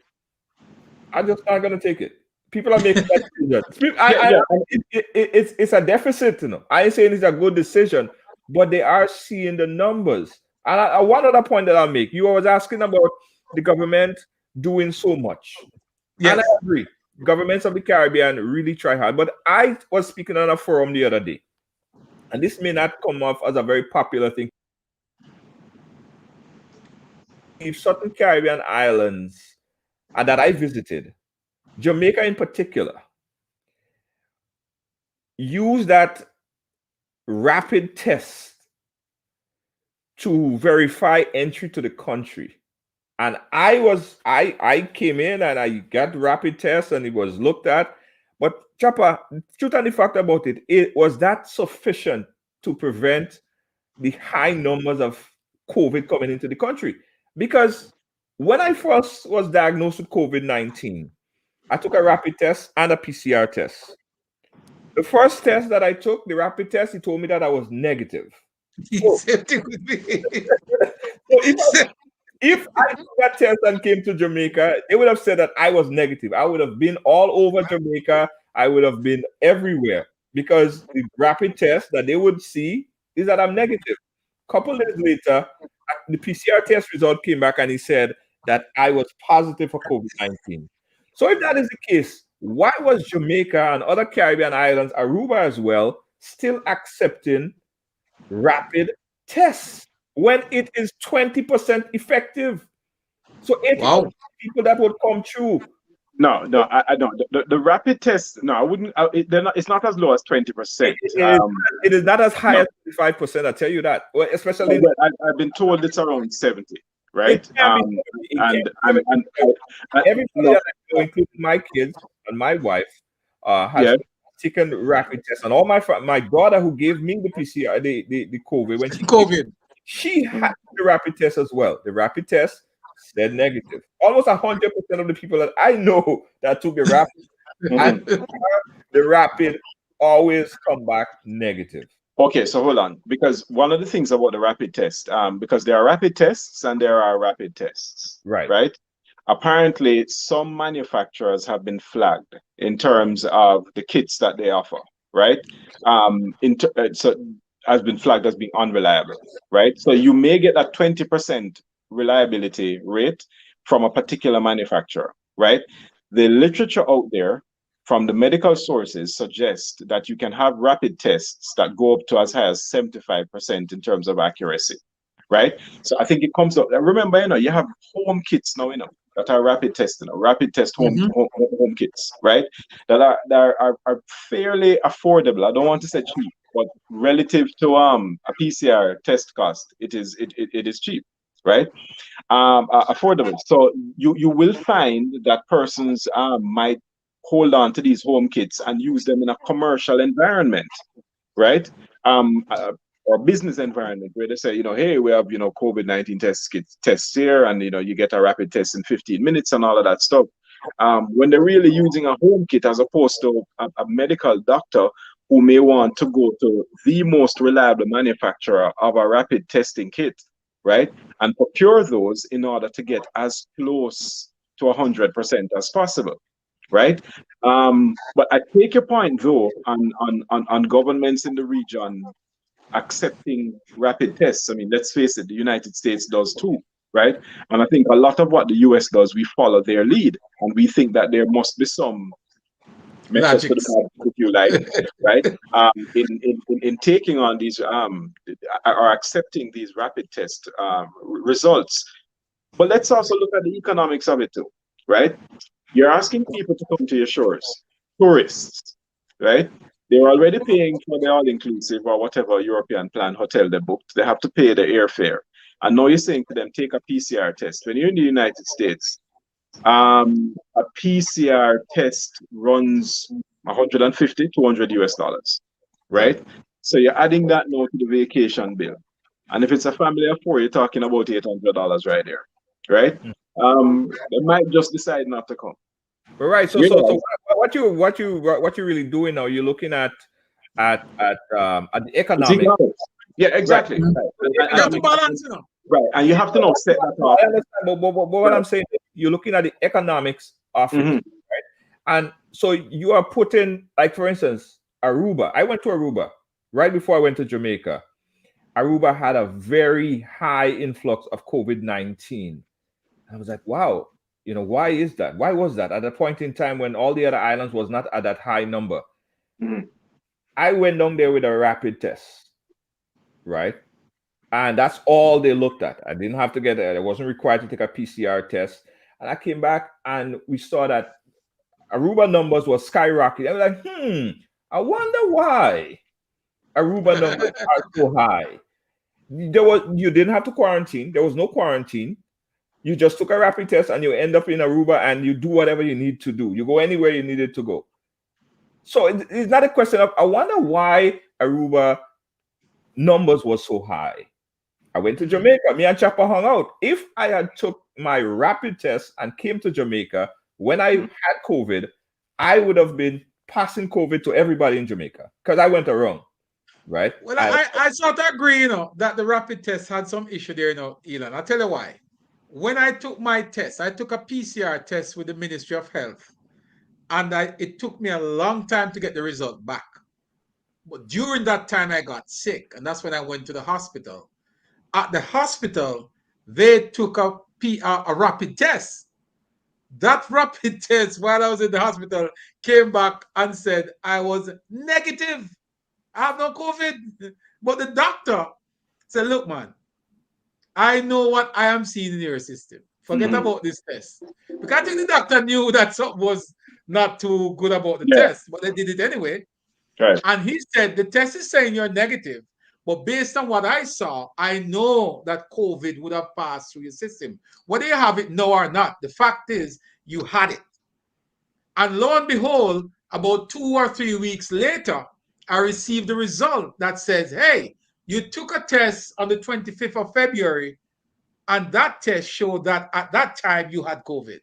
I'm just not gonna take it. People are making that decision. Yeah, yeah. It's a deficit, you know. I ain't saying it's a good decision, but they are seeing the numbers. And one other point that I'll make, you was asking about the government doing so much, and I Yes. agree. Governments of the Caribbean really try hard. But I was speaking on a forum the other day, and this may not come off as a very popular thing. If certain Caribbean islands that I visited, Jamaica in particular, use that rapid test to verify entry to the country. And I came in and I got rapid test and it was looked at. But Chapa, truth and the fact about it, it was that sufficient to prevent the high numbers of COVID coming into the country. Because when I first was diagnosed with COVID-19, I took a rapid test and a PCR test. The first test that I took, the rapid test, he told me that I was negative. So, Same thing with me. so if I took that test and came to Jamaica, they would have said that I was negative. I would have been all over Jamaica. I would have been everywhere because the rapid test that they would see is that I'm negative. Couple days later, the PCR test result came back and he said that I was positive for COVID-19. So if that is the case, why was Jamaica and other Caribbean islands, Aruba as well, still accepting rapid tests when it is 20% effective? So 80% Wow. people that would come through. No, no, I don't. The rapid test, no, I wouldn't. They're not. It's not as low as 20%. It is not as high No, as 25%. I tell you that. Well, especially but I've been told it's around 70, it right? can be. It can And everybody no, that I know, including my kids and my wife, has yeah. taken rapid tests. And all my daughter who gave me the PCR, the COVID, when COVID. she had the rapid test as well. The rapid test said negative. Almost 100% of the people that I know that took the rapid and Mhm. the rapid always come back negative. Okay, so hold on, because one of the things about the rapid test, because there are rapid tests and there are rapid tests, Right. right? Apparently, some manufacturers have been flagged in terms of the kits that they offer, right? So has been flagged as being unreliable, right? So you may get a 20% reliability rate from a particular manufacturer, right? The literature out there from the medical sources suggest that you can have rapid tests that go up to as high as 75% in terms of accuracy, right? So I think it comes up. Remember, you have home kits now, that are rapid testing, rapid test Mhm. home kits, right? That are fairly affordable. I don't want to say cheap, but relative to a PCR test cost, it is cheap, right? Affordable. So you will find that persons might hold on to these home kits and use them in a commercial environment, right? Um, uh, or business environment where they say, hey, we have, COVID-19 tests here, and you get a rapid test in 15 minutes and all of that stuff. When they're really using a home kit as opposed to a medical doctor who may want to go to the most reliable manufacturer of a rapid testing kit, right? And procure those in order to get as close to 100% as possible, right? But I take your point though on governments in the region accepting rapid tests. I mean, let's face it, the United States does too, right? And I think a lot of what the US does, we follow their lead, and we think that there must be some method to the Logics. madness, if you like, right? In taking on these or accepting these rapid test results. But let's also look at the economics of it too, right? You're asking people to come to your shores, tourists, right? They're already paying for the all-inclusive or whatever European plan hotel they booked. They have to pay the airfare. And now you're saying to them, take a PCR test. When you're in the United States, a PCR test runs 150, 200 US dollars, right? So you're adding that now to the vacation bill. And if it's a family of four, you're talking about $800 right there, right? They might just decide not to come. Right. So what you really doing now? You're looking at the economics. Yeah, exactly. Right. Right. You have to balance, you know. Right, and you have to know set that up. I understand, but what I'm saying is you're looking at the economics of it, right? And so you are putting, like for instance, Aruba. I went to Aruba right before I went to Jamaica. Aruba had a very high influx of COVID-19. I was like, wow, you know, why is that? Why was that? At a point in time when all the other islands was not at that high number. I went down there with a rapid test, right? And that's all they looked at. I didn't have to get it. I wasn't required to take a PCR test. And I came back and we saw that Aruba numbers were skyrocketing. I was like, I wonder why Aruba numbers are so high. You didn't have to quarantine. There was no quarantine. You just took a rapid test and you end up in Aruba and you do whatever you need to do. You go anywhere you needed to go. So it's not a question of, I wonder why Aruba numbers were so high. I went to Jamaica. Me and Chapa hung out. If I had took my rapid test and came to Jamaica when I had COVID, I would have been passing COVID to everybody in Jamaica because I went around, right? Well, I sort of agree, you know, that the rapid test had some issue there, you know, Elon. I'll tell you why. When I took my test, I took a PCR test with the Ministry of Health, and it took me a long time to get the result back. But during that time, I got sick, and that's when I went to the hospital. At the hospital, they took a rapid test. That rapid test, while I was in the hospital, came back and said I was negative. I have no COVID. But the doctor said, look, man, I know what I am seeing in your system. Forget about this test. Because I think the doctor knew that something was not too good about the test, but they did it anyway. Right. And he said, the test is saying you're negative. But based on what I saw, I know that COVID would have passed through your system. Whether you have it now or not, the fact is you had it. And lo and behold, about 2 or 3 weeks later, I received the result that says, hey, you took a test on the 25th of February, and that test showed that at that time you had COVID.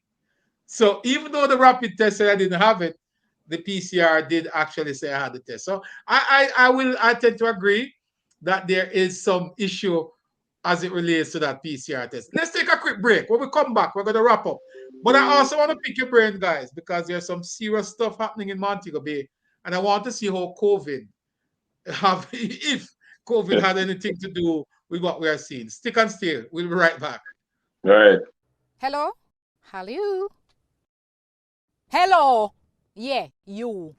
So even though the rapid test said I didn't have it, the PCR did actually say I had the test. So I tend to agree that there is some issue as it relates to that PCR test. Let's take a quick break. When we come back, we're going to wrap up. But I also want to pick your brain, guys, because there's some serious stuff happening in Montego Bay, and I want to see how COVID if COVID had anything to do with what we are seeing. Stick and stay. We'll be right back. All right. Hello? Hello? Hello? Yeah, you.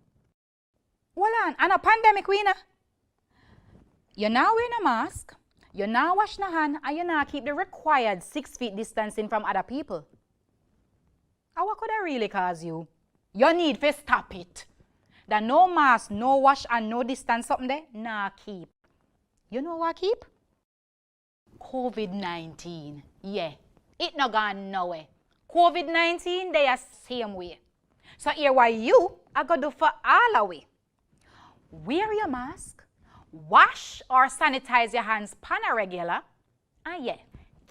Hold on, and a pandemic winner. You're now wearing a mask, you're now washing your hand, and you now keep the required 6 feet distancing from other people. And what could that really cause you? You need to stop it. That no mask, no wash, and no distance something there, nah keep. You know what keep? COVID-19. Yeah, it not gone nowhere. COVID-19, they are same way. So here what you are going to do for all of we. Wear your mask, wash or sanitize your hands pan a regular, and yeah,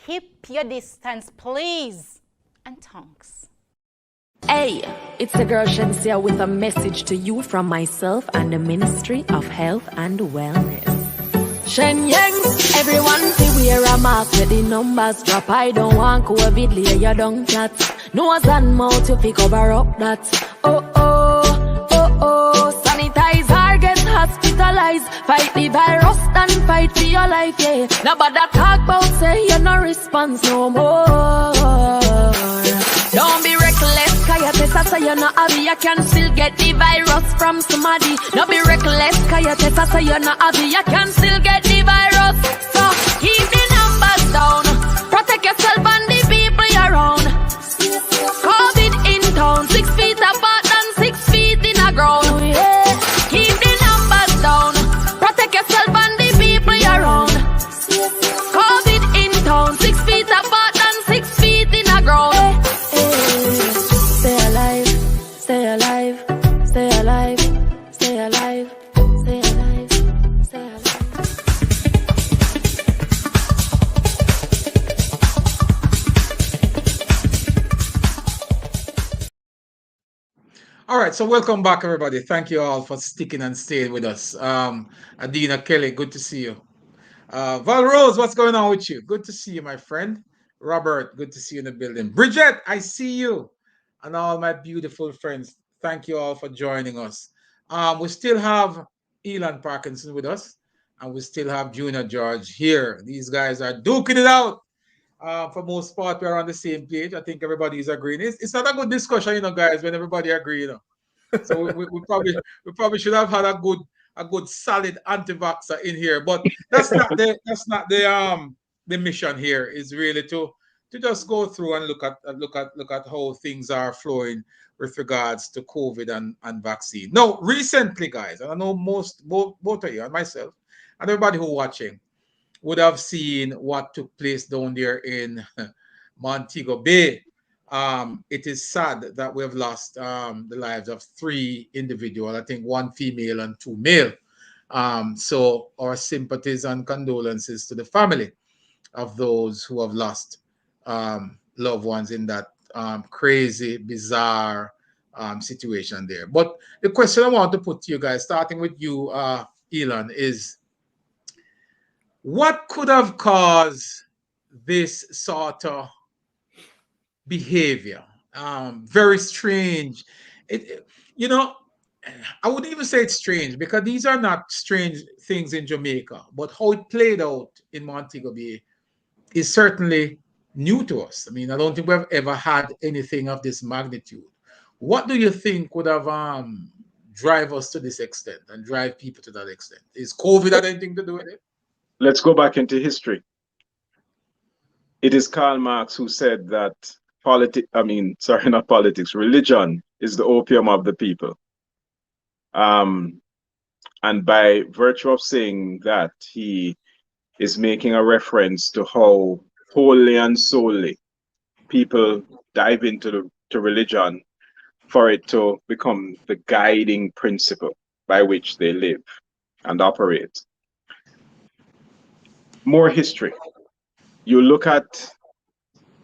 keep your distance, please. And thanks. Hey, it's the girl Shensia with a message to you from myself and the Ministry of Health and Wellness. Shen Yang, everyone see wear a mask with the numbers drop. I don't want COVID, lay your dung chat. Nose and mouth, you fi cover up that. Sanitizer, get hospitalized. Fight the virus and fight for your life, yeah. Nobody talk about say you no response no more. Don't be reckless, cause your test say you not have it, you can still get the virus from somebody. Don't be reckless, cause your test say you not have it, you can still get the virus. So keep the numbers down, protect yourself and the people around. COVID in town, 6 feet apart and 6 feet in the ground. Yeah. Keep the numbers All right, so welcome back, everybody. Thank you all for sticking and staying with us. Adina Kelly, good to see you. Val Rose, what's going on with you? Good to see you, my friend. Robert, good to see you in the building. Bridget, I see you. And all my beautiful friends, thank you all for joining us. We still have Elon Parkinson with us, and we still have Junior George here. These guys are duking it out. For most part, we are on the same page. I think everybody is agreeing. It's not a good discussion, guys, when everybody agree. So we probably should have had a good solid anti-vaxxer in here, but that's not the mission here. Is really to just go through and look at how things are flowing with regards to COVID and vaccine. Now, recently, guys, and I know both of you and myself and everybody who watching would have seen what took place down there in Montego Bay. It is sad that we have lost the lives of three individuals. I think one female and two male. So our sympathies and condolences to the family of those who have lost loved ones in that crazy, bizarre situation there. But the question I want to put to you guys, starting with you, Elon, is what could have caused this sort of behavior? Very strange. It, you know, I wouldn't even say it's strange because these are not strange things in Jamaica, but how it played out in Montego Bay is certainly new to us. I mean, I don't think we've ever had anything of this magnitude. What do you think would have drive us to this extent and drive people to that extent? Is COVID had anything to do with it? Let's go back into history. It is Karl Marx who said that not politics, religion is the opium of the people. And by virtue of saying that, he is making a reference to how wholly and solely people dive into religion for it to become the guiding principle by which they live and operate. More history. You look at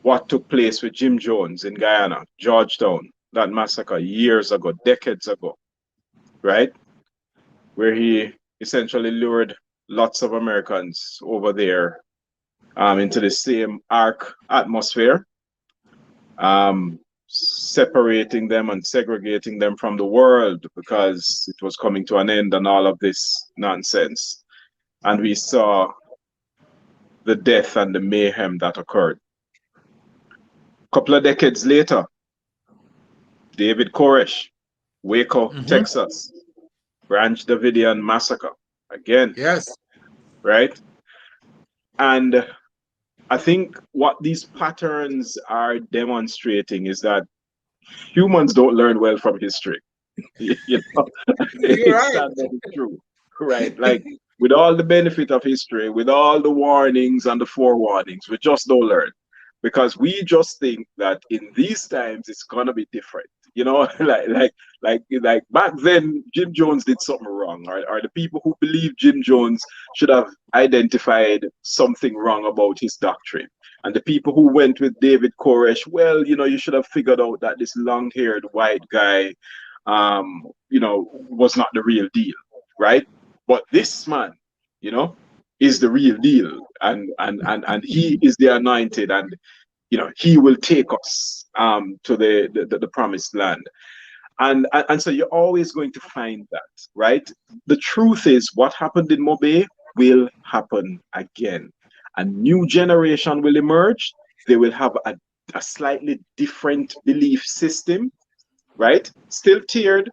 what took place with Jim Jones in Guyana, Georgetown, that massacre years ago, decades ago, right? Where he essentially lured lots of Americans over there into the same arc atmosphere, separating them and segregating them from the world because it was coming to an end and all of this nonsense. And we saw the death and the mayhem that occurred. A couple of decades later, David Koresh, Waco, Texas, Branch Davidian massacre again. Yes. Right? And I think what these patterns are demonstrating is that humans don't learn well from history. You know, You're right. It's true, right? Like with all the benefit of history, with all the warnings and the forewarnings, we just don't learn because we just think that in these times it's gonna be different. You know, like back then, Jim Jones did something wrong, or the people who believe Jim Jones should have identified something wrong about his doctrine. And the people who went with David Koresh, well, you should have figured out that this long-haired white guy, was not the real deal, right? But this man, is the real deal, and he is the anointed, and he will take us to the promised land. And so you're always going to find that, right? The truth is what happened in Mobe will happen again. A new generation will emerge. They will have a slightly different belief system, right? Still tiered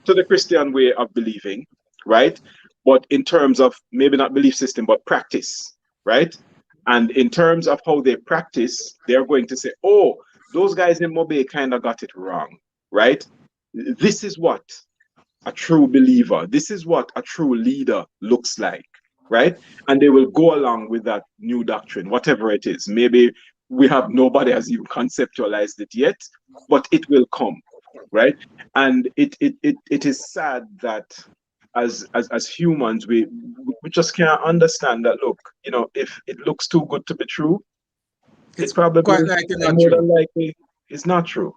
to the Christian way of believing, right? But in terms of maybe not belief system, but practice, right? And in terms of how they practice, they're going to say, oh, those guys in Mobe kind of got it wrong, right? This is what a true believer, this is what a true leader looks like, right? And they will go along with that new doctrine, whatever it is. Maybe nobody has even conceptualized it yet, but it will come, right? And it is sad that as humans, we just can't understand that. Look, if it looks too good to be true, it's probably quite likely not more true. than likely it's not true.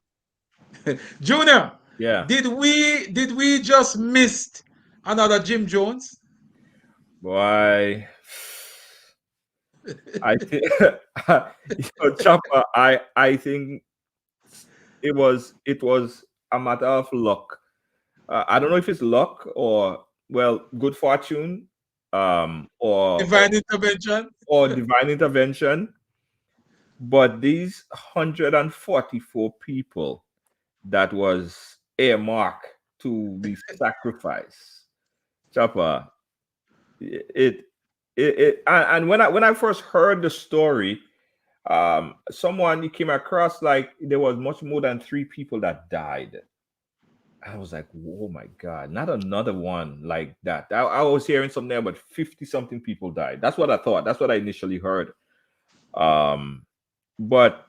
Junior, Yeah. Did we just miss another Jim Jones? Boy, I think Chopper, I think it was a matter of luck. I don't know if it's luck or well, good fortune, or Divine intervention. divine intervention. But these 144 people that was earmarked to be sacrificed, Chopper, it and when I first heard the story, someone came across like there was much more than 3 people that died. I was like, oh my God, not another one like that. I was hearing something about 50 something people died. That's what I thought. That's what I initially heard. Um, but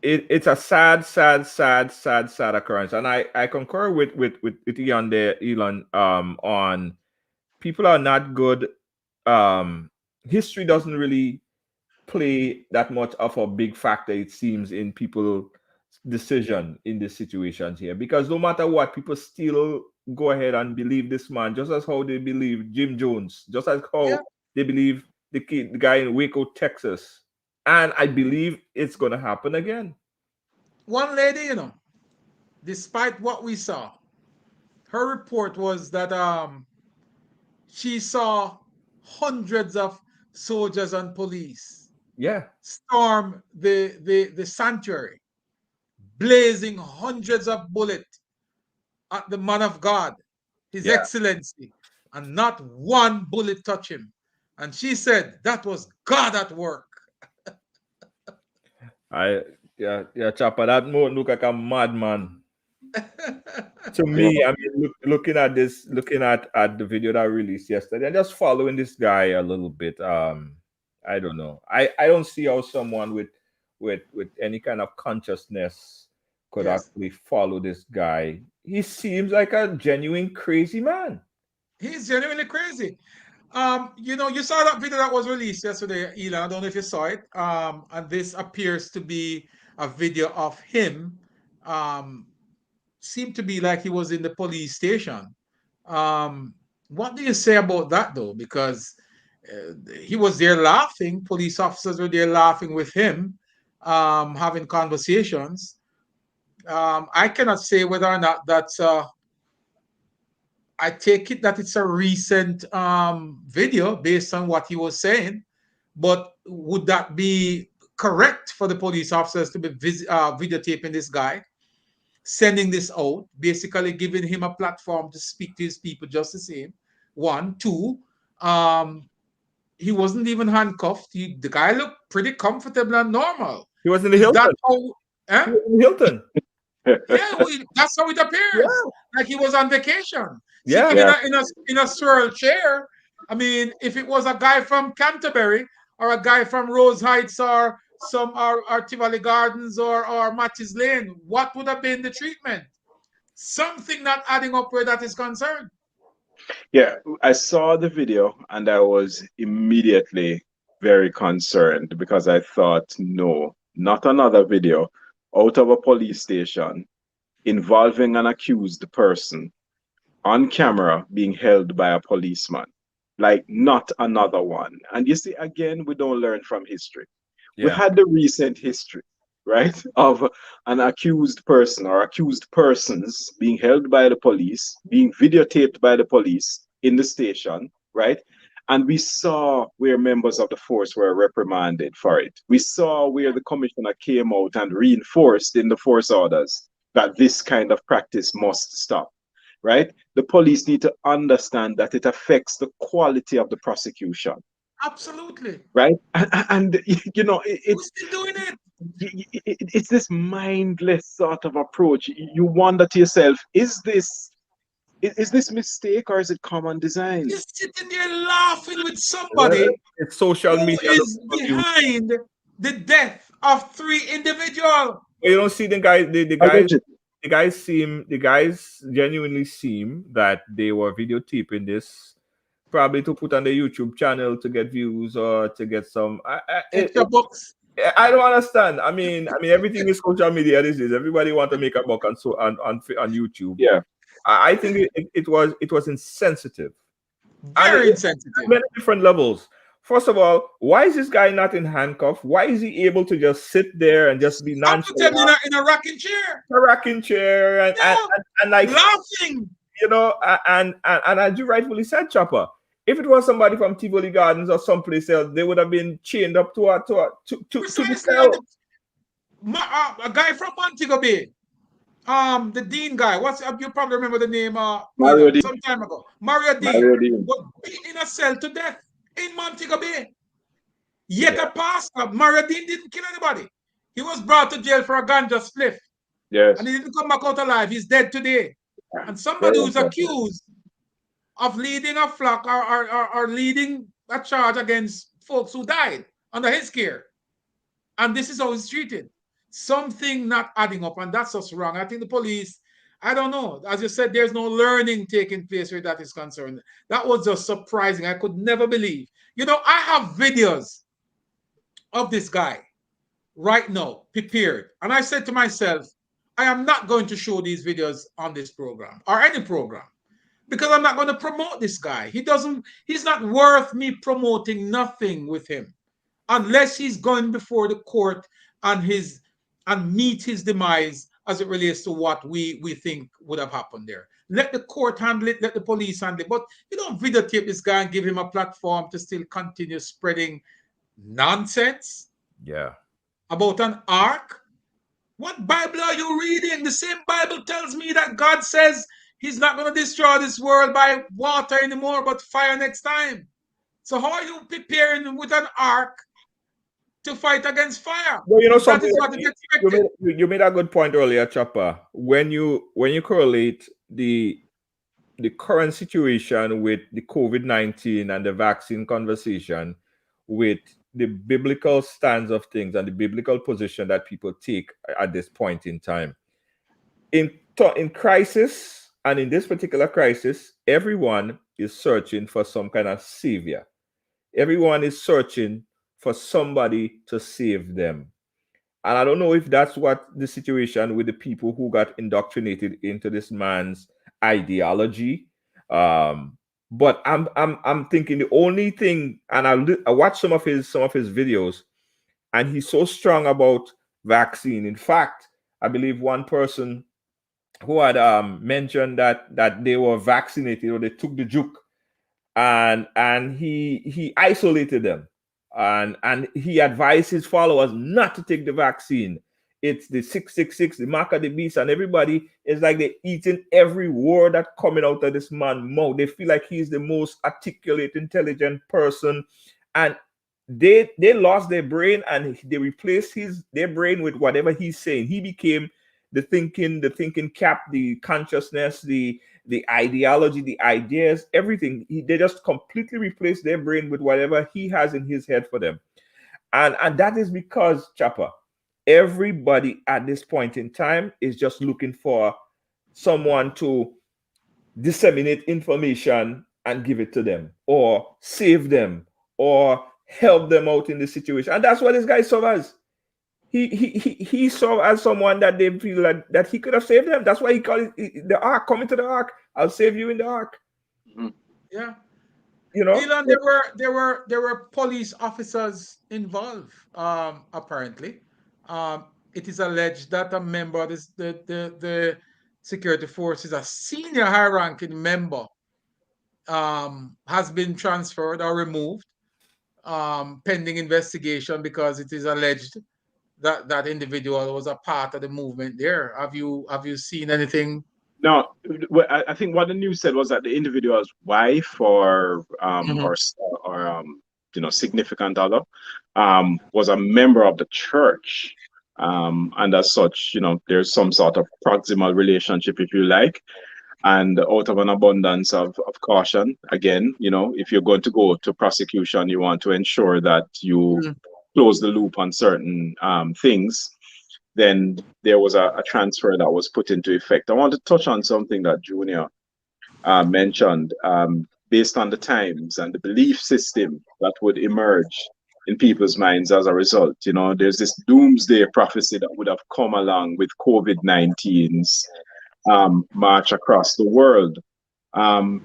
it's a sad occurrence. And I concur with Elon there, Elon, on people are not good. History doesn't really play that much of a big factor, it seems, in people decision in these situations here, because no matter what, people still go ahead and believe this man, just as how they believe Jim Jones, just as how Yeah. they believe the guy in Waco, Texas. And I believe it's gonna happen again. One lady, despite what we saw, her report was that she saw hundreds of soldiers and police Yeah. storm the sanctuary, blazing hundreds of bullets at the man of God, His Yeah. Excellency, and not one bullet touched him. And she said that was God at work. I yeah, Chopper, that more look like a madman. To Yeah. me, I mean, looking at this, looking at the video that I released yesterday, and just following this guy a little bit. I don't know. I don't see how someone with any kind of consciousness could Yes, actually follow this guy. He seems like a genuine crazy man. he's genuinely crazy. You saw that video that was released yesterday, Elon. I don't know if you saw it. And this appears to be a video of him. Um, Seemed to be like he was in the police station. What do you say about that, though? Because he was there laughing. Police officers were there laughing with him, having conversations. I cannot say whether or not that's. I take it that it's a recent video based on what he was saying, but would that be correct for the police officers to be videotaping this guy, sending this out, basically giving him a platform to speak to his people just the same? One, two, um, he wasn't even handcuffed. The guy looked pretty comfortable and normal. He was in the Is that Hilton. how? He was in the Hilton. Yeah, that's how it appears. Yeah. Like he was on vacation, Yeah. sitting Yeah. in a swirl chair. I mean, if it was a guy from Canterbury or a guy from Rose Heights or or Tivoli Gardens or Matches Lane, what would have been the treatment? Something not adding up where that is concerned. Yeah, I saw the video and I was immediately very concerned because I thought, no, not another video out of a police station involving an accused person on camera being held by a policeman. Like, not another one. And you see, again, we don't learn from history. We Yeah. had the recent history, right, of an accused person or accused persons being held by the police, being videotaped by the police in the station, right? And we saw where members of the force were reprimanded for it. We saw where the commissioner came out and reinforced in the force orders that this kind of practice must stop, right? The police need to understand that it affects the quality of the prosecution, Absolutely. right? And you know, Who's still doing it? it's this mindless sort of approach. You wonder to yourself, is this mistake or is it common design? You're sitting there laughing with Well, somebody it's social who media. is behind the death of 3 individuals. You don't see the guys. The guys. Allegedly. The guys genuinely seem that they were videotaping this probably to put on the YouTube channel to get views or to get some Extra bucks. I don't understand. I mean, everything is social media these days. Everybody want to make a buck on on YouTube. Yeah. I think it was insensitive, and Very it insensitive. many different levels. First of all, why is this guy not in handcuff? Why is he able to just sit there and just be I put him nonchalant, in a rocking chair. a rocking chair, Yeah, and like, laughing. and as you rightfully said, Chopper, if it was somebody from Tivoli Gardens or someplace else, they would have been chained up to the Precisely. cell. A guy from Montego Bay, the Dean guy. You probably remember the name? Mario Dean. Some time ago, Mario Dean Mario Dean. was beaten in a cell to death in Montego Bay. Yet Yeah. a pastor, Mario Dean didn't kill anybody. He was brought to jail for a ganja spliff, Yes. and he didn't come back out alive. He's dead today. And somebody who's accused of leading a flock or leading a charge against folks who died under his care. And this is how he's treated. Something not adding up, and that's just wrong. I think the police, I don't know. As you said, there's no learning taking place where that is concerned. That was just surprising. I could never believe. I have videos of this guy right now prepared. And I said to myself, I am not going to show these videos on this program or any program because I'm not going to promote this guy. He's not worth me promoting nothing with him unless he's going before the court and meet his demise as it relates to what we think would have happened there. Let the court handle it, let the police handle it. But you don't videotape this guy and give him a platform to still continue spreading nonsense Yeah. about an ark. What Bible are you reading? The same Bible tells me that God says he's not going to destroy this world by water anymore, but fire next time. So how are you preparing with an ark to fight against fire? Well, That something is what is expected. you made a good point earlier, Chopper. When you correlate the current situation with the COVID-19 and the vaccine conversation with the biblical stance of things and the biblical position that people take at this point in time. In crisis, and in this particular crisis, everyone is searching for some kind of savior. Everyone is searching for somebody to save them. And I don't know if that's what the situation with the people who got indoctrinated into this man's ideology. But I'm thinking the only thing, and I watched some of his videos, and he's so strong about vaccine. In fact, I believe one person who had mentioned that they were vaccinated or they took the juke, and he isolated them, and he advised his followers not to take the vaccine. It's the 666, the mark of the beast, and everybody is like they're eating every word that coming out of this man's mouth. They feel like he's the most articulate, intelligent person, and they lost their brain and they replaced their brain with whatever he's saying. He became the thinking cap, the consciousness, the ideology, the ideas, everything. They just completely replaced their brain with whatever he has in his head for them. And that is because, Chopper, everybody at this point in time is just looking for someone to disseminate information and give it to them, or save them, or help them out in the situation. And that's what this guy saw as. He saw as someone that they feel like that he could have saved them. That's why he called it the ark. Come into the ark. I'll save you in the ark. Yeah. Elon, there were police officers involved. Apparently, it is alleged that a member of the security forces, a senior high-ranking member, has been transferred or removed, pending investigation, because it is alleged that individual was a part of the movement there. Have you seen anything? No, I think what the news said was that the individual's wife or significant other was a member of the church, and as such, there's some sort of proximal relationship, if you like. And out of an abundance of caution, again, if you're going to go to prosecution, you want to ensure that you close the loop on certain things. Then there was a transfer that was put into effect. I want to touch on something that Junior mentioned, based on the times and the belief system that would emerge in people's minds as a result. You know, there's this doomsday prophecy that would have come along with COVID-19's march across the world.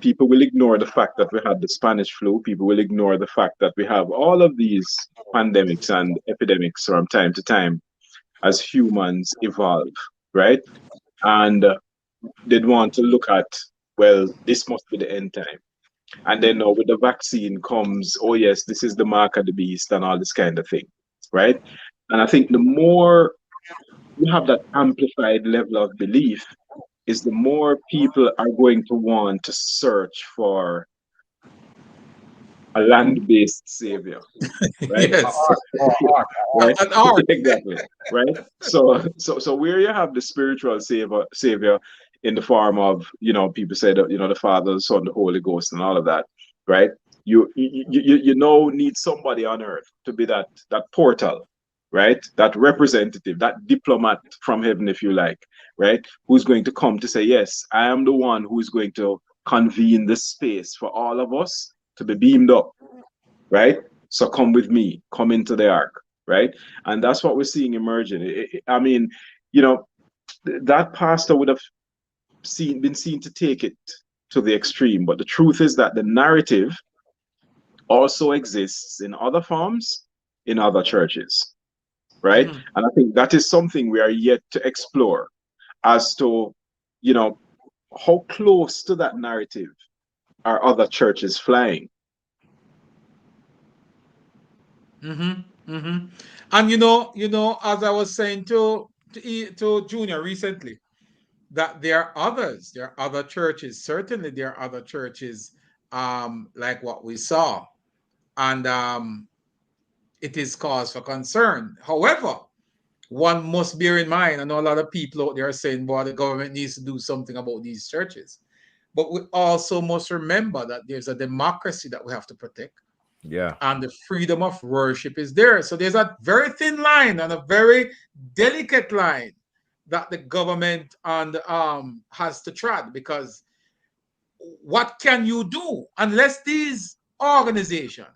People will ignore the fact that we had the Spanish flu. People will ignore the fact that we have all of these pandemics and epidemics from time to time as humans evolve, right? And they'd want to look at, well, this must be the end time. And then with the vaccine comes, oh yes, this is the mark of the beast and all this kind of thing, right? And I think the more you have that amplified level of belief, is the more people are going to want to search for a land-based savior, right? Yes. Right? An art. Exactly, right? So where you have the spiritual savior in the form of, people say that, the Father, the Son, the Holy Ghost, and all of that, right? You know need somebody on earth to be that portal, right? That representative, that diplomat from heaven, if you like, right? Who's going to come to say, yes, I am the one who is going to convene this space for all of us to be beamed up, right? So come with me, come into the ark, right? And that's what we're seeing emerging. I mean, that pastor would have been seen to take it to the extreme, but the truth is that the narrative also exists in other forms in other churches, right? Mhm. And I think that is something we are yet to explore as to, how close to that narrative are other churches flying. And as I was saying to Junior recently, that there are others, there are other churches. Certainly, there are other churches, like what we saw, and it is cause for concern. However, one must bear in mind, I know a lot of people out there are saying, "Boy, the government needs to do something about these churches," but we also must remember that there's a democracy that we have to protect. Yeah. And the freedom of worship is there. So there's a very thin line and a very delicate line that the government and has to tread, because what can you do unless these organizations,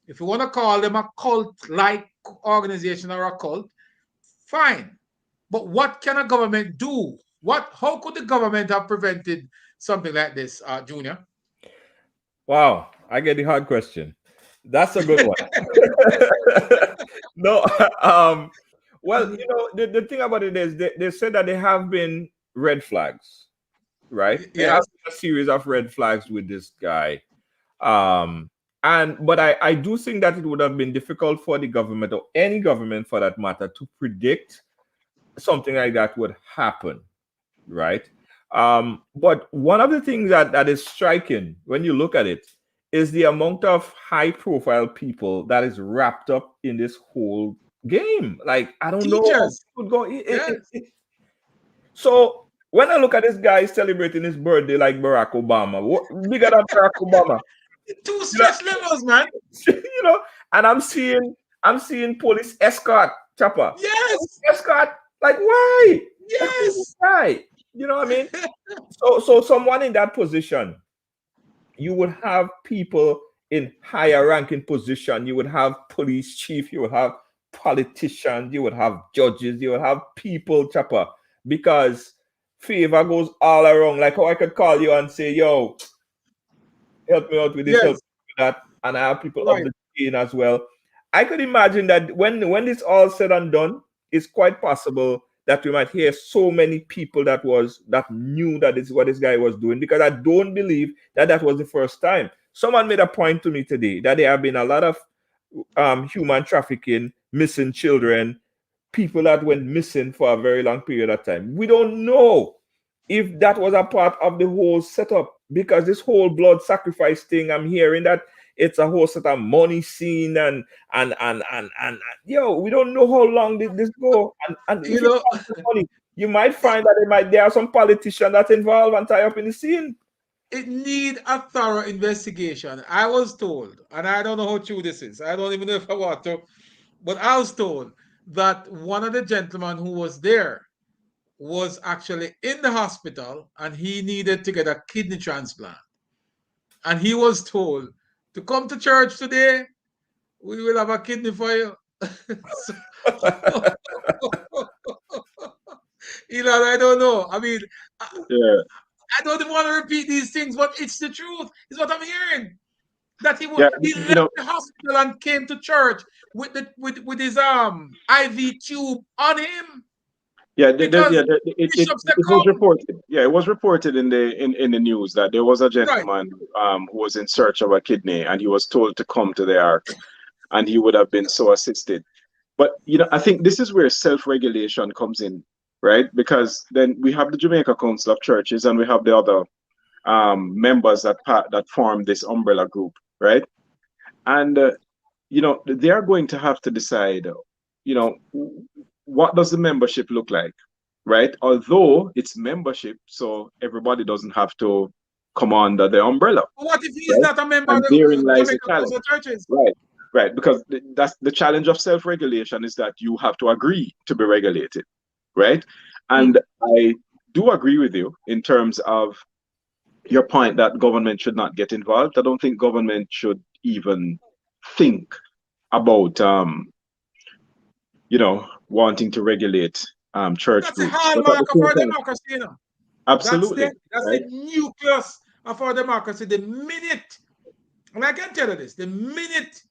if you want to call them a cult-like organization or a cult, fine. But what can a government do? How could the government have prevented something like this, Junior? Wow, I get the hard question. That's a good one. No, well, the thing about it is they said that there have been red flags, right? There have Yes. been a series of red flags with this guy. But I do think that it would have been difficult for the government, or any government for that matter, to predict something like that would happen, right? But one of the things that is striking when you look at it is the amount of high profile people that is wrapped up in this whole game. Like, I don't know how it Teachers. would go. Yes. So when I look at this guy celebrating his birthday like Barack Obama, bigger than Barack Obama, Two you know, stress levels, man. and I'm seeing police escort chopper. Yes. Escort, like, why? Like, who's this Yes. guy? You know what I mean? So someone in that position, you would have people in higher ranking position. You would have police chief. You would have politicians. You would have judges. You would have people, chopper, because favor goes all around. Like how I could call you and say, "Yo, help me out with this, help Yes. me with that," and I have people up Right. the chain as well. I could imagine that when this all said and done, it's quite possible that we might hear so many people that knew that this is what this guy was doing, because I don't believe that was the first time. Someone made a point to me today that there have been a lot of human trafficking, missing children, people that went missing for a very long period of time. We don't know if that was a part of the whole setup, because this whole blood sacrifice thing, I'm hearing that it's a whole set of money scene and yo, we don't know how long did this go. And You if it know, comes to money, you might find that there are some politicians that involved and tie up in the scene. it need a thorough investigation. I was told, and I don't know how true this is. I don't even know if I want to, but I was told that one of the gentlemen who was there was actually in the hospital and he needed to get a kidney transplant. And he was told to come to church today we will have a kidney for you. So, Elon, I don't know. I mean, Yeah, I don't even want to repeat these things, but it's the truth. It's what I'm hearing. That yeah. he You left know, the hospital and came to church with with his IV tube on him yeah, because it Bishop said, it was "Come." reported. Yeah, it was reported in the news that there was a Right. gentleman who was in search of a kidney, and he was told to come to the ark, and he would have been so assisted. But I think this is where self-regulation comes in, right? Because then we have the Jamaica Council of Churches, and we have the other members that form this umbrella group, right? And they are going to have to decide, you know, what does the membership look like, right? Although it's membership, so everybody doesn't have to come under the umbrella, But what if he is right? not a member of And the therein lies the Jamaica challenge, Council of Churches? right? Right, because that's the challenge of self-regulation, is that you have to agree to be regulated, right? Mm. And I do agree with you in terms of your point that government should not get involved. I don't think government should even think about wanting to regulate church That's a groups. But at the hallmark of same our time, democracy, you know. absolutely, That's right? the nucleus of our democracy. The minute, and I can tell you this, the minute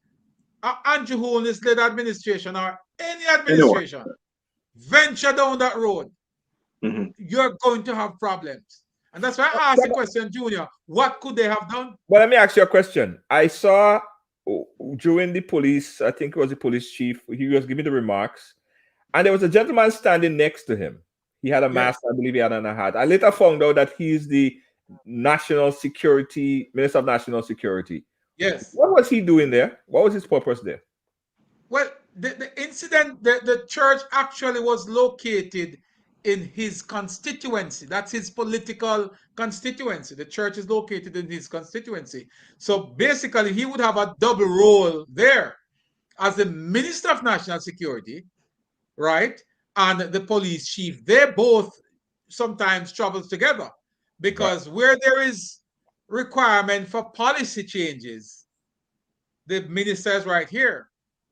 Andrew Holness led administration or any Anyone. administration venture down that road, Mhm. you're going to have problems. And that's why I asked the question, Junior, what could they have done? Well, let me ask you a question. I saw during the police, I think it was the police chief, he was giving the remarks, and there was a gentleman standing next to him. He had a Yes. mask, I believe he had on a hat. I later found out that he's the national security, Minister of National Security. Yes. What was he doing there? What was his purpose there? Well, the incident, the church actually was located in his constituency. That's his political constituency. The church is located in his constituency. So basically, he would have a double role there as the Minister of National Security, right? And the police chief. They both sometimes travel together because where there is requirement for policy changes, the minister is right here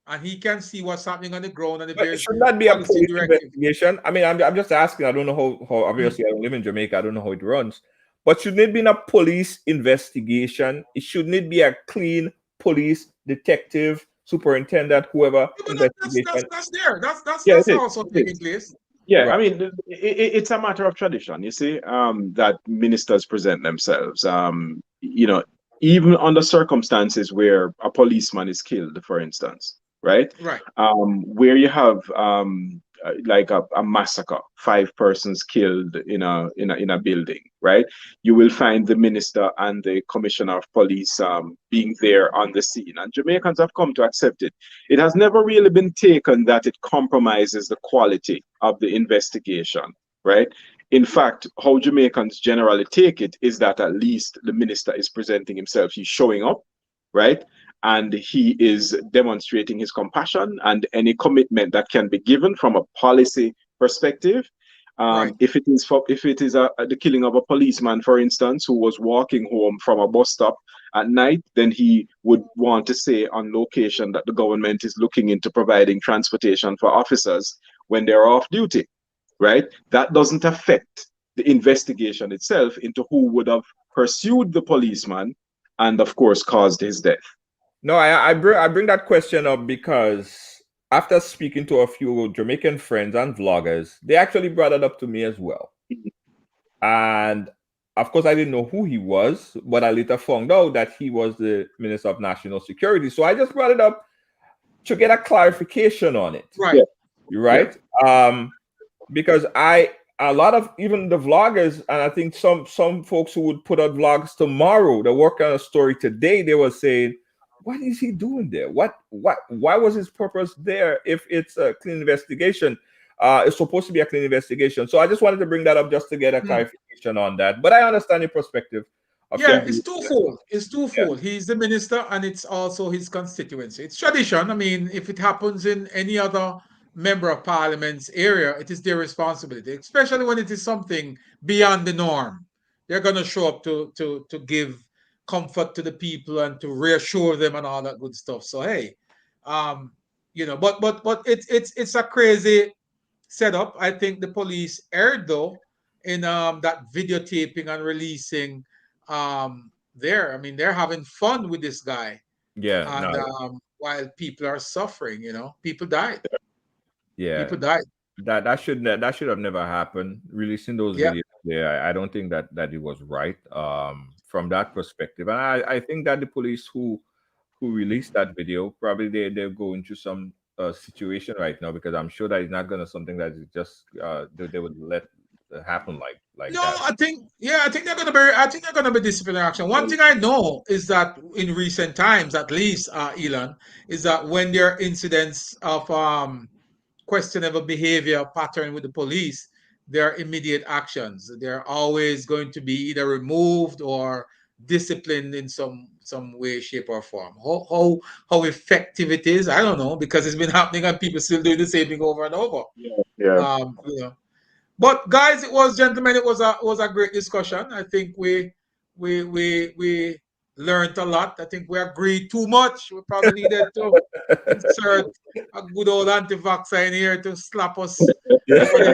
and he can see what's happening on the ground and if But it there's should not be a policy police directive. investigation. I mean, I'm just asking. I don't know how obviously I don't live in Jamaica. I don't know how it runs. But shouldn't it be a police investigation? It shouldn't it be a clean police detective, superintendent, whoever Yeah, but investigation? that's there. Yeah, That's it is. also It taking is. place. Yeah, Right. I mean, it's a matter of tradition, you see, that ministers present themselves. Even under circumstances where a policeman is killed, for instance, right? Right. Where you have like a massacre, 5 persons killed in a building, right? You will find the minister and the commissioner of police being there on the scene, and Jamaicans have come to accept it. It has never really been taken that it compromises the quality of the investigation, right? In fact, how Jamaicans generally take it is that at least the minister is presenting himself. He's showing up, right? And he is demonstrating his compassion and any commitment that can be given from a policy perspective. Right. If it is the killing of a policeman, for instance, who was walking home from a bus stop at night, then he would want to say on location that the government is looking into providing transportation for officers when they're off duty, right? That doesn't affect the investigation itself into who would have pursued the policeman and, of course, caused his death. No, I bring that question up because after speaking to a few Jamaican friends and vloggers, they actually brought it up to me as well. And of course, I didn't know who he was, but I later found out that he was the Minister of National Security. So I just brought it up to get a clarification on it. Right. You're right. Because a lot of even the vloggers, and I think some folks who would put out vlogs tomorrow, they work on a story today, they were saying, what is he doing there? Why was his purpose there if it's a clean investigation? It's supposed to be a clean investigation. So I just wanted to bring that up just to get a clarification on that. But I understand your perspective. Yeah, it's twofold. It's twofold. He's the minister and it's also his constituency. It's tradition. I mean, if it happens in any other member of parliament's area, it is their responsibility, especially when it is something beyond the norm. They're going to show up to give comfort to the people and to reassure them and all that good stuff. So, hey, You know, but it's a crazy setup. I think the police erred though in that videotaping and releasing there. I mean, they're having fun with this guy, Yeah, no, and while people are suffering, you know, people died. yeah. People died. That should have never happened. Releasing those Yeah. videos there, I don't think that it was right. From that perspective, and I think that the police who released that video probably they're going through some situation right now, because I'm sure that it's not gonna something that is just they would let happen like No, that. I think they're gonna be. I think they're gonna be disciplinary action. One thing I know is that in recent times, at least, Elon, is that when there are incidents of questionable behavior pattern with the police, there are immediate actions. They're always going to be either removed or disciplined in some way, shape, or form. How effective it is, I don't know, because it's been happening and people still doing the same thing over and over. Yeah, yeah. You know. But guys, it was gentlemen, it was a great discussion. I think we learned a lot. I think we agreed too much. We probably needed to insert a good old anti-vaxxer in here to slap us Yeah. over the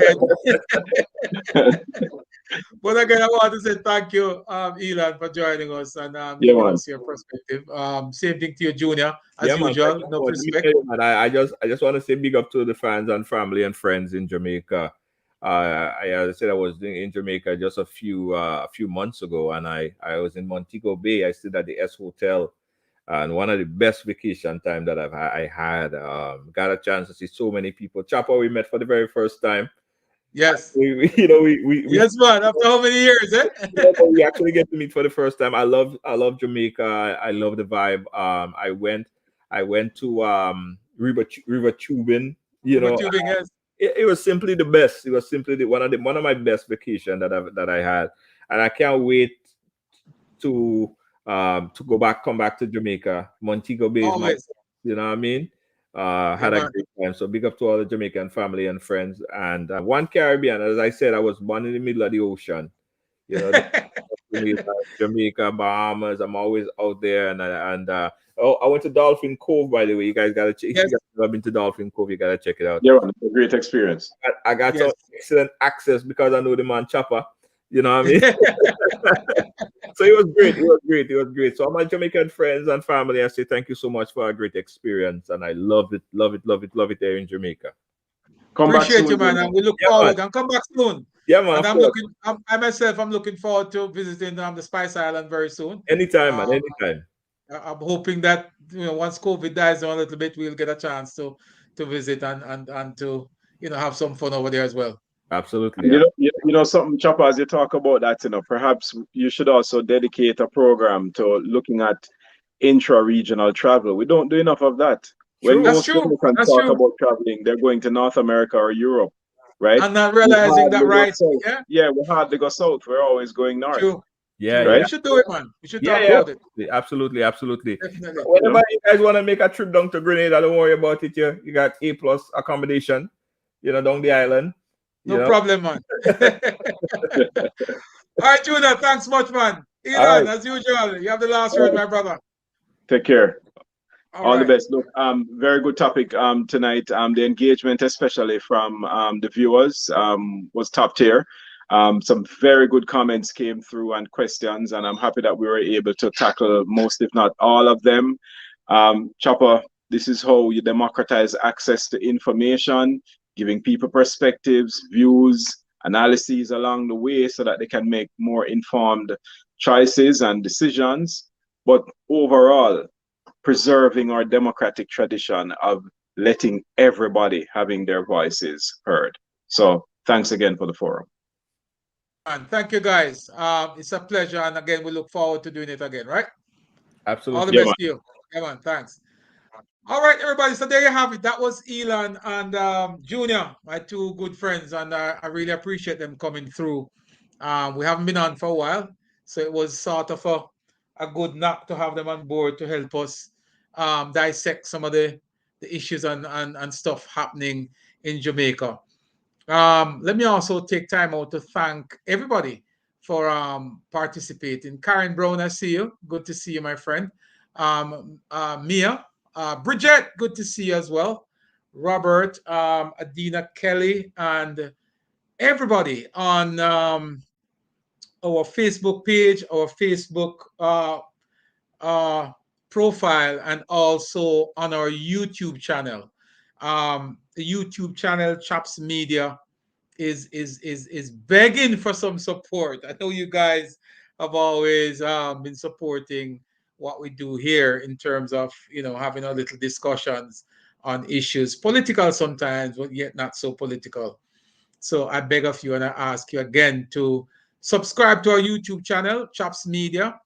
head. But again, I want to say thank you, Elon, for joining us and Yeah, giving man. us your perspective. Same thing to you, Junior, as Yeah, man. Thank usual. you Enough so much. Let me respect. tell you, man, I just want to say big up to the fans and family and friends in Jamaica. As I said, I was in Jamaica just a few months ago, and I was in Montego Bay. I stayed at the S Hotel, and one of the best vacation time that I had. Got a chance to see so many people. Chopper, we met for the very first time. Yes. You know, we Yes, man. After how many years, eh? yeah, but we actually get to meet for the first time. I love Jamaica. I love the vibe. I went to River Tubing. You River know, tubing, yes. it was simply the best. It was simply one of my best vacation that I had, and I can't wait to come back to Jamaica. Montego Bay is my, Always. you know what I mean. Yeah, Had a man. great time. So big up to all the Jamaican family and friends, and one Caribbean. As I said, I was born in the middle of the ocean. You know, Jamaica, Bahamas. I'm always out there, oh, I went to Dolphin Cove, by the way. You guys gotta check. If you Yes. guys have been to Dolphin Cove, you gotta check it out. Yeah, man. It's a great experience. I got some Yes. excellent access because I know the man Chopper. You know what I mean? So it was great. It was great. It was great. So all my Jamaican friends and family, I say thank you so much for a great experience, and I love it, love it, love it, love it there in Jamaica. Come back Appreciate soon, you, man. Junior. And we look Yeah, man. forward and come back soon. Yeah, man. And Of I'm course. looking, I myself, I'm looking forward to visiting the Spice Island very soon. Anytime, man. Um, Anytime. I'm hoping that once COVID dies down a little bit, we'll get a chance to visit and to have some fun over there as well. Absolutely. And you know something, Chopper, as you talk about that, perhaps you should also dedicate a program to looking at intra-regional travel. We don't do enough of that. When True. That's most true. Jamaicans That's talk true. about traveling, they're going to North America or Europe, right? And not We realizing that, hardly go right? south. Yeah, Yeah, we hardly go south. We're always going north, true. Yeah, True. yeah. We should do it, man. We should Yeah, talk yeah. about it. Absolutely, absolutely. Definitely. you know? Whenever you guys want to make a trip down to Grenada, don't worry about it. You got A plus accommodation, down the island. You No know. problem, man. All right, Judah, thanks much, man. All Elon, right. as usual, you have the last All word, right. my brother. Take care. All All the right. best. Look, very good topic tonight. The engagement, especially from the viewers, was top tier. Some very good comments came through and questions, and I'm happy that we were able to tackle most, if not all of them. Chopper, this is how you democratize access to information, giving people perspectives, views, analyses along the way so that they can make more informed choices and decisions. But overall, preserving our democratic tradition of letting everybody having their voices heard. So thanks again for the forum. And thank you, guys. It's a pleasure. And again, we look forward to doing it again, right? All the Absolutely. Yeah, best man. to you. Yeah, man. Thanks. All right, everybody. So there you have it. That was Elon and Junior, my two good friends. And I really appreciate them coming through. We haven't been on for a while. So it was sort of a good knock to have them on board to help us dissect some of the issues and stuff happening in Jamaica. Let me also take time out to thank everybody for participating. Karen Brown, I see you. Good to see you, my friend. Mia, Bridget, good to see you as well. Robert, Adina Kelly, and everybody on our Facebook page, our Facebook uh, profile, and also on our YouTube channel. The YouTube channel, Chops Media, is begging for some support. I know you guys have always been supporting what we do here in terms of having our little discussions on issues, political sometimes, but yet not so political. So I beg of you and I ask you again to subscribe to our YouTube channel, Chops Media,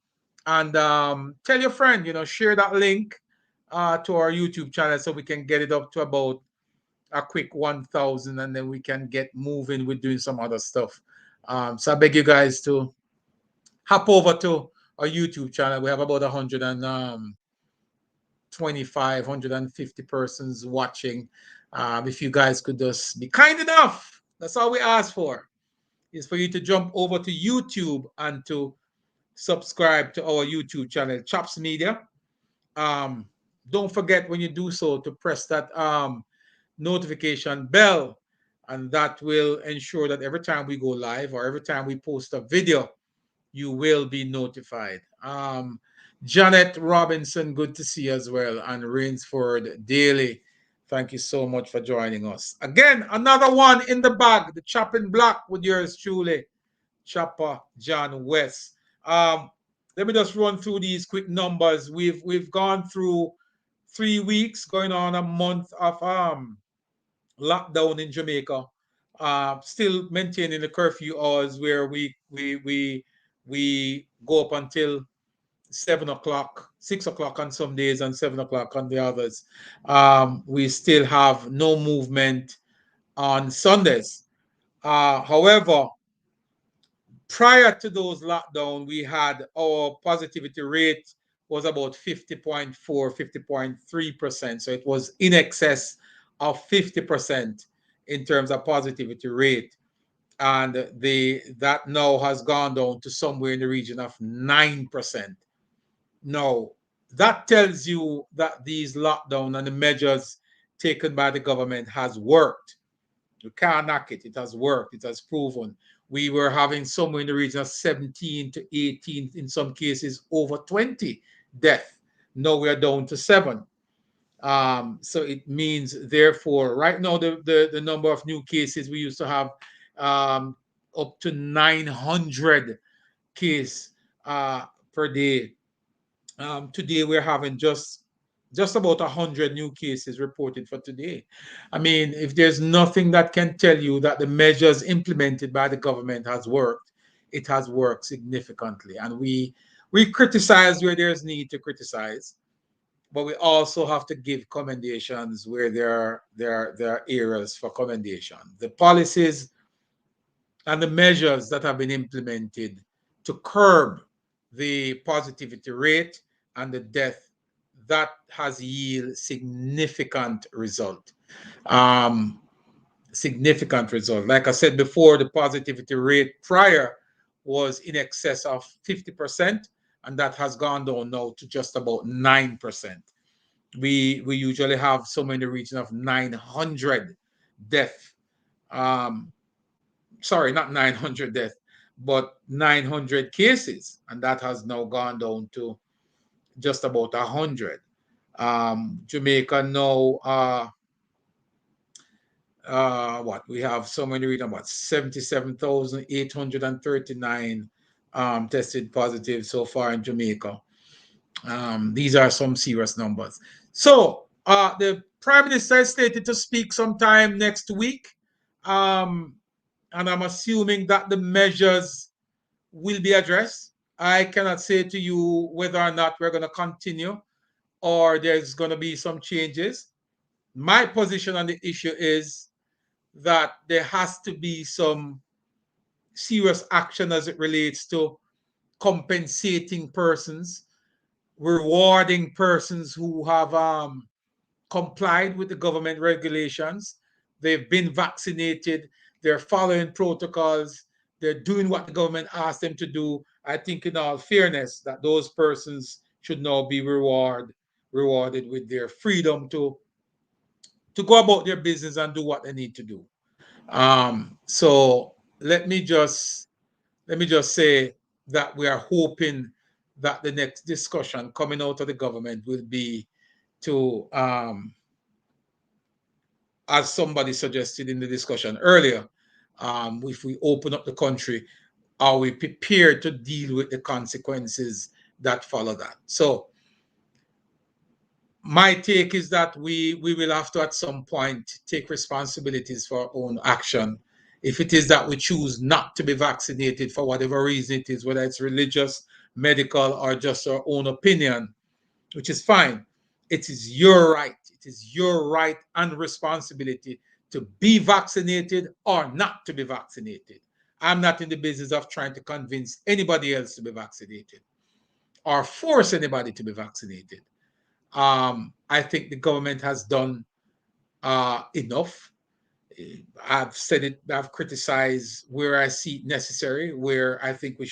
and tell your friend, share that link to our YouTube channel so we can get it up to about a quick 1,000, and then we can get moving with doing some other stuff. So I beg you guys to hop over to our YouTube channel. We have about 125, 150 persons watching. If you guys could just be kind enough, that's all we ask for, is for you to jump over to YouTube and to subscribe to our YouTube channel, Chops Media. Um, don't forget when you do so to press that notification bell, and that will ensure that every time we go live or every time we post a video, you will be notified. Janet Robinson, good to see you as well, and Rainsford Daly, thank you so much for joining us. Again, another one in the bag, the chopping block with yours truly, Chopper John West. Let me just run through these quick numbers. We've gone through 3 weeks, going on a month of lockdown in Jamaica. Still maintaining the curfew hours where we go up until 7 o'clock, 6 o'clock on some days, and 7 o'clock on the others. We still have no movement on Sundays. However, prior to those lockdown, we had our positivity rate was about 50.4, 50.3%. So it was in excess of 50% in terms of positivity rate. And that now has gone down to somewhere in the region of 9%. Now, that tells you that these lockdown and the measures taken by the government has worked. You can't knock it. It has worked. It has proven. We were having somewhere in the region of 17 to 18, in some cases over 20 death. Now we are down to 7. So it means, therefore, right now the number of new cases, we used to have up to 900 cases per day. Today we're having just about 100 new cases reported for today. I mean, if there's nothing that can tell you that the measures implemented by the government has worked, it has worked significantly. And we criticize where there's need to criticize, but we also have to give commendations where there are areas for commendation. The policies and the measures that have been implemented to curb the positivity rate and the death, that has yielded significant result. Significant result. Like I said before, the positivity rate prior was in excess of 50%, and that has gone down now to just about 9%. We usually have somewhere in the region of 900 death. Sorry, not 900 death, but 900 cases, and that has now gone down to just about 100. Jamaica now, what we have so many reading about 77,839 tested positive so far in Jamaica. These are some serious numbers. So the Prime Minister is slated to speak sometime next week, and I'm assuming that the measures will be addressed. I cannot say to you whether or not we're going to continue or there's going to be some changes. My position on the issue is that there has to be some serious action as it relates to compensating persons, rewarding persons who have complied with the government regulations. They've been vaccinated, they're following protocols, they're doing what the government asked them to do. I think, in all fairness, that those persons should now be rewarded rewarded with their freedom to go about their business and do what they need to do. So let me just say that we are hoping that the next discussion coming out of the government will be to, as somebody suggested in the discussion earlier, if we open up the country, are we prepared to deal with the consequences that follow that? So my take is that we will have to at some point take responsibilities for our own action. If it is that we choose not to be vaccinated for whatever reason it is, whether it's religious, medical, or just our own opinion, which is fine. It is your right. It is your right and responsibility to be vaccinated or not to be vaccinated. I'm not in the business of trying to convince anybody else to be vaccinated or force anybody to be vaccinated. I think the government has done enough. I've said it, I've criticized where I see it necessary, where I think we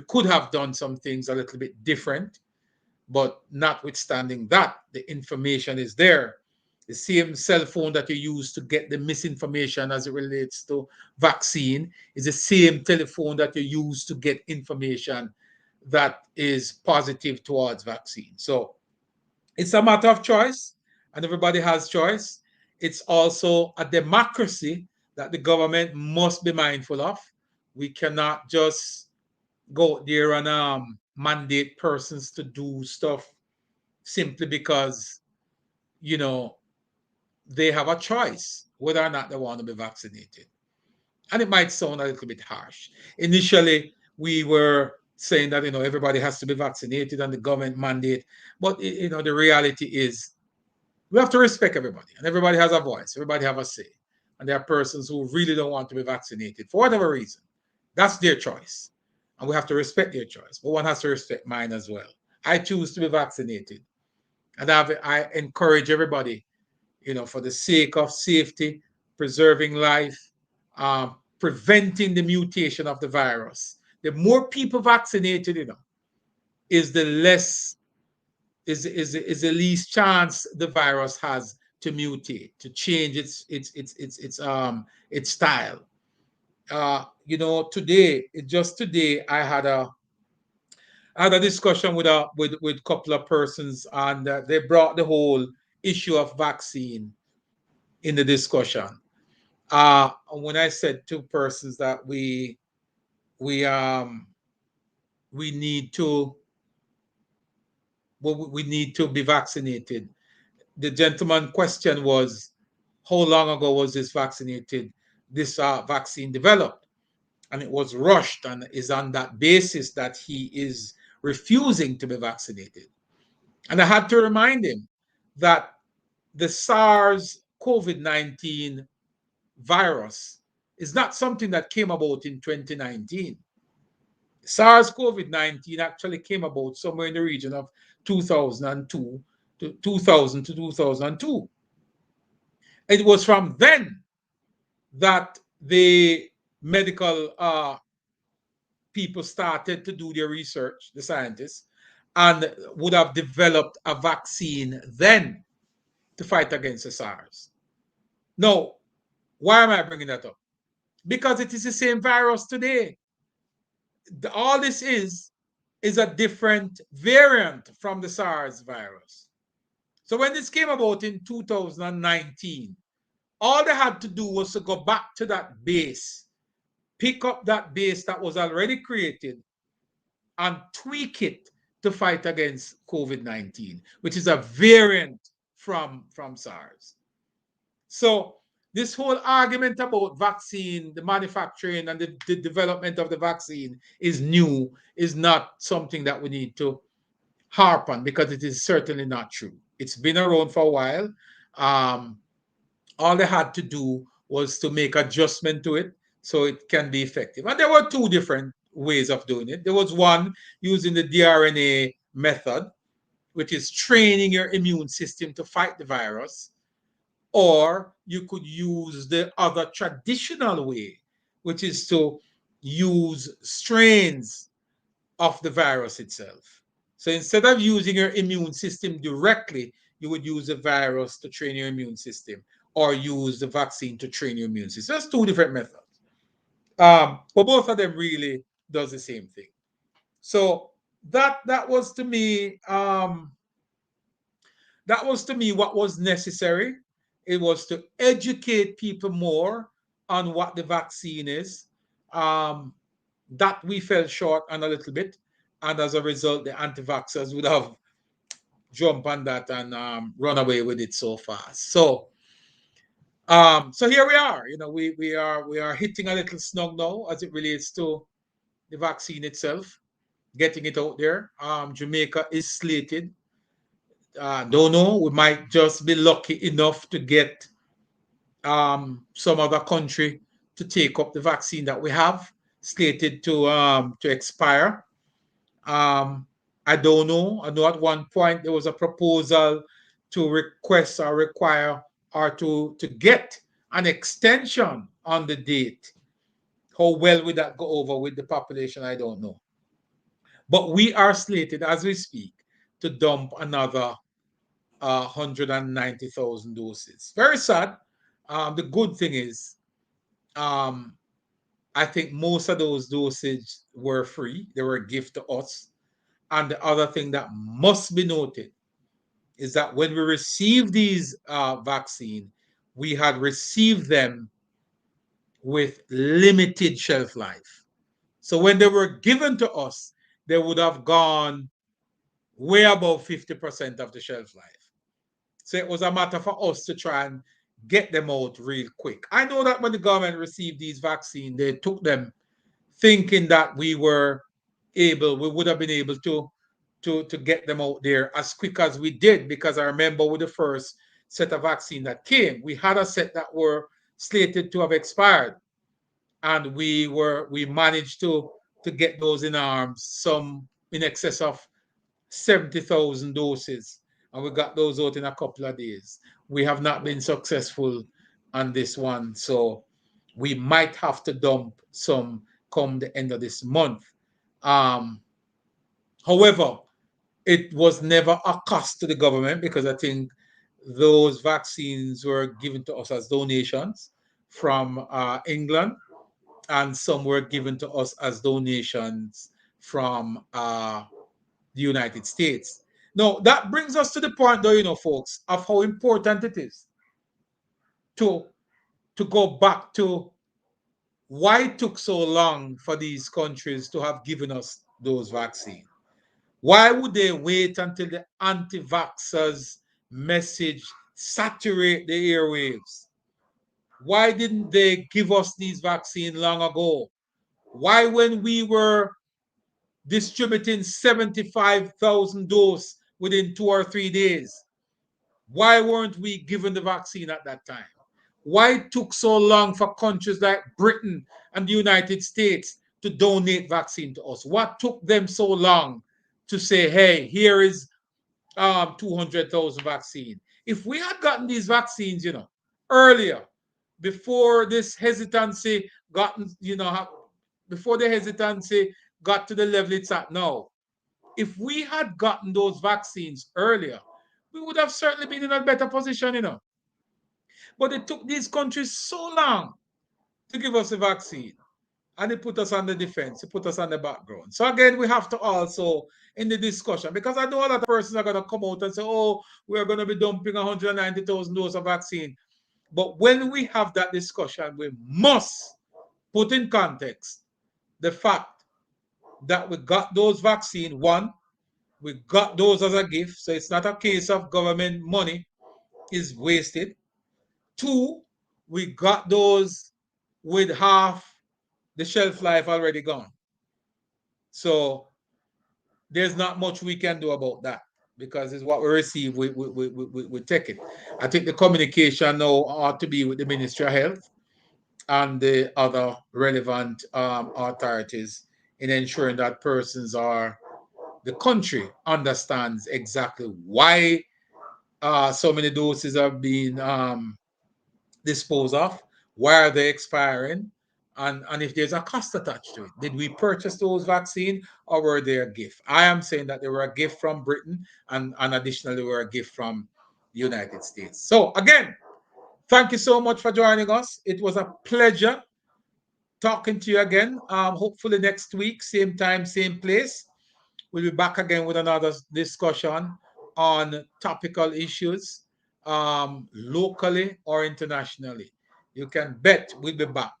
could have done some things a little bit different. But notwithstanding that, the information is there. The same cell phone that you use to get the misinformation as it relates to vaccine is the same telephone that you use to get information that is positive towards vaccine. So it's a matter of choice, and everybody has choice. It's also a democracy that the government must be mindful of. We cannot just go there and mandate persons to do stuff simply because, you know, they have a choice whether or not they want to be vaccinated. And it might sound a little bit harsh. Initially, we were saying that, everybody has to be vaccinated and the government mandate. But, the reality is we have to respect everybody, and everybody has a voice. Everybody have a say. And there are persons who really don't want to be vaccinated for whatever reason. That's their choice. And we have to respect their choice. But one has to respect mine as well. I choose to be vaccinated. And I encourage everybody, for the sake of safety, preserving life, preventing the mutation of the virus. The more people vaccinated, is the less is the least chance the virus has to mutate, to change its style. Today I had a discussion with a couple of persons, and they brought the whole issue of vaccine in the discussion. When I said to persons that we need to be vaccinated, the gentleman question was, how long ago was this vaccine developed? And it was rushed, and is on that basis that he is refusing to be vaccinated. And I had to remind him that the SARS COVID-19 virus is not something that came about in 2019. SARS COVID-19 actually came about somewhere in the region of 2002 to 2000 to 2002. It was from then that the medical people started to do their research, the scientists, and would have developed a vaccine then to fight against the SARS. Now, why am I bringing that up? Because it is the same virus today. All this is a different variant from the SARS virus. So when this came about in 2019, all they had to do was to go back to that base, pick up that base that was already created, and tweak it to fight against COVID-19, which is a variant from SARS. So this whole argument about vaccine, the manufacturing and the development of the vaccine is new, is not something that we need to harp on, because it is certainly not true. It's been around for a while. All they had to do was to make adjustment to it so it can be effective. And there were two different ways of doing it. There was one using the DNA method, which is training your immune system to fight the virus. Or you could use the other traditional way, which is to use strains of the virus itself. So instead of using your immune system directly, you would use the virus to train your immune system or use the vaccine to train your immune system. That's two different methods. But both of them really does the same thing. So that was to me what was necessary. It was to educate people more on what the vaccine is. That we fell short on a little bit, and as a result, the anti-vaxxers would have jumped on that and run away with it so fast. So here we are. You know, we are hitting a little snug now as it relates to the vaccine itself, getting it out there. Jamaica is slated. Don't know. We might just be lucky enough to get some other country to take up the vaccine that we have slated to expire. I don't know. I know at one point there was a proposal to request or require or to get an extension on the date. How well would that go over with the population? I don't know. But we are slated as we speak to dump another 190,000 doses. Very sad. The good thing is, I think most of those doses were free. They were a gift to us. And the other thing that must be noted is that when we received these vaccine, we had received them with limited shelf life. So when they were given to us, they would have gone way above 50% of the shelf life. So it was a matter for us to try and get them out real quick. I know that when the government received these vaccines, they took them thinking that we would have been able to get them out there as quick as we did, because I remember with the first set of vaccine that came, we had a set that were slated to have expired, and we managed to get those in arms, some in excess of 70,000 doses, and we got those out in a couple of days. We have not been successful on this one, so we might have to dump some come the end of this month. However, it was never a cost to the government, because I think those vaccines were given to us as donations from England, and some were given to us as donations from the United States. Now, that brings us to the point, though, folks, of how important it is to go back to why it took so long for these countries to have given us those vaccines. Why would they wait until the anti-vaxxers message saturate the airwaves? Why didn't they give us these vaccines long ago? Why, when we were distributing 75,000 doses within 2 or 3 days, why weren't we given the vaccine at that time? Why it took so long for countries like Britain and the United States to donate vaccine to us? What took them so long to say, hey, here is 200,000 vaccine? If we had gotten these vaccines, earlier, before this hesitancy before the hesitancy got to the level it's at now, if we had gotten those vaccines earlier, we would have certainly been in a better position. But it took these countries so long to give us a vaccine, and it put us on the defense, it put us on the background. So again, we have to also, in the discussion, because I know a lot of persons are going to come out and say, oh, we're going to be dumping 190,000 doses of vaccine. But when we have that discussion, we must put in context the fact that we got those vaccines. One, we got those as a gift, so it's not a case of government money is wasted. Two, we got those with half the shelf life already gone. So there's not much we can do about that, because it's what we receive, we take it. I think the communication now ought to be with the Ministry of Health and the other relevant authorities in ensuring that the country understands exactly why so many doses are being disposed of, why are they expiring, And if there's a cost attached to it, did we purchase those vaccines or were they a gift? I am saying that they were a gift from Britain and additionally were a gift from the United States. So again, thank you so much for joining us. It was a pleasure talking to you again. Hopefully next week, same time, same place. We'll be back again with another discussion on topical issues, locally or internationally. You can bet we'll be back.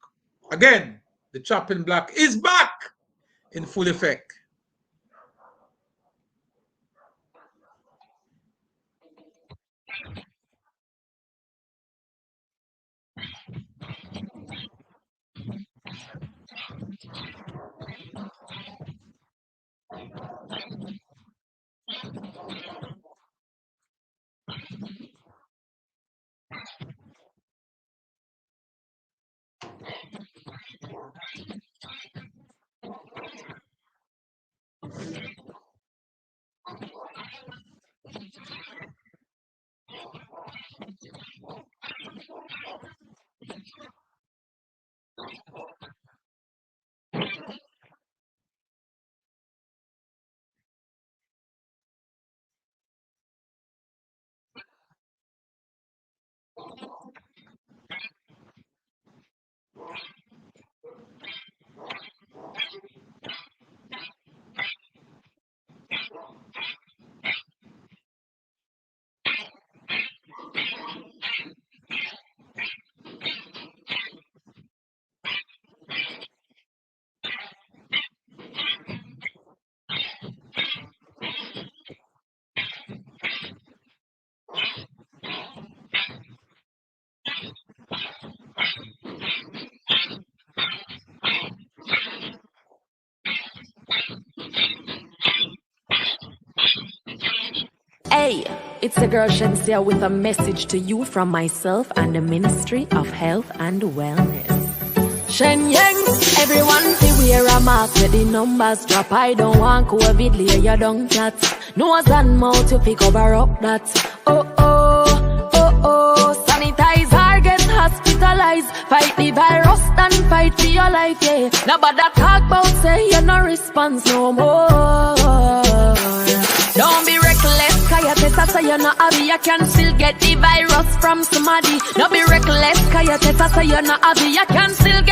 Again, the Chopping Block is back in full effect. Hey, it's the girl Shensia with a message to you from myself and the Ministry of Health and Wellness. Shen Yang, everyone see wear a mask with the numbers drop. I don't want COVID, lay your dung chat. Nose and mouth, you fi cover up that. Oh, oh, oh, oh. Sanitize or get hospitalized. Fight the virus and fight for your life, yeah. Nobody talk about say you no response no more. Don't be reckless, cause your test say you're not happy. You can still get the virus from somebody. Don't be reckless, cause your test say you're not happy. You can still get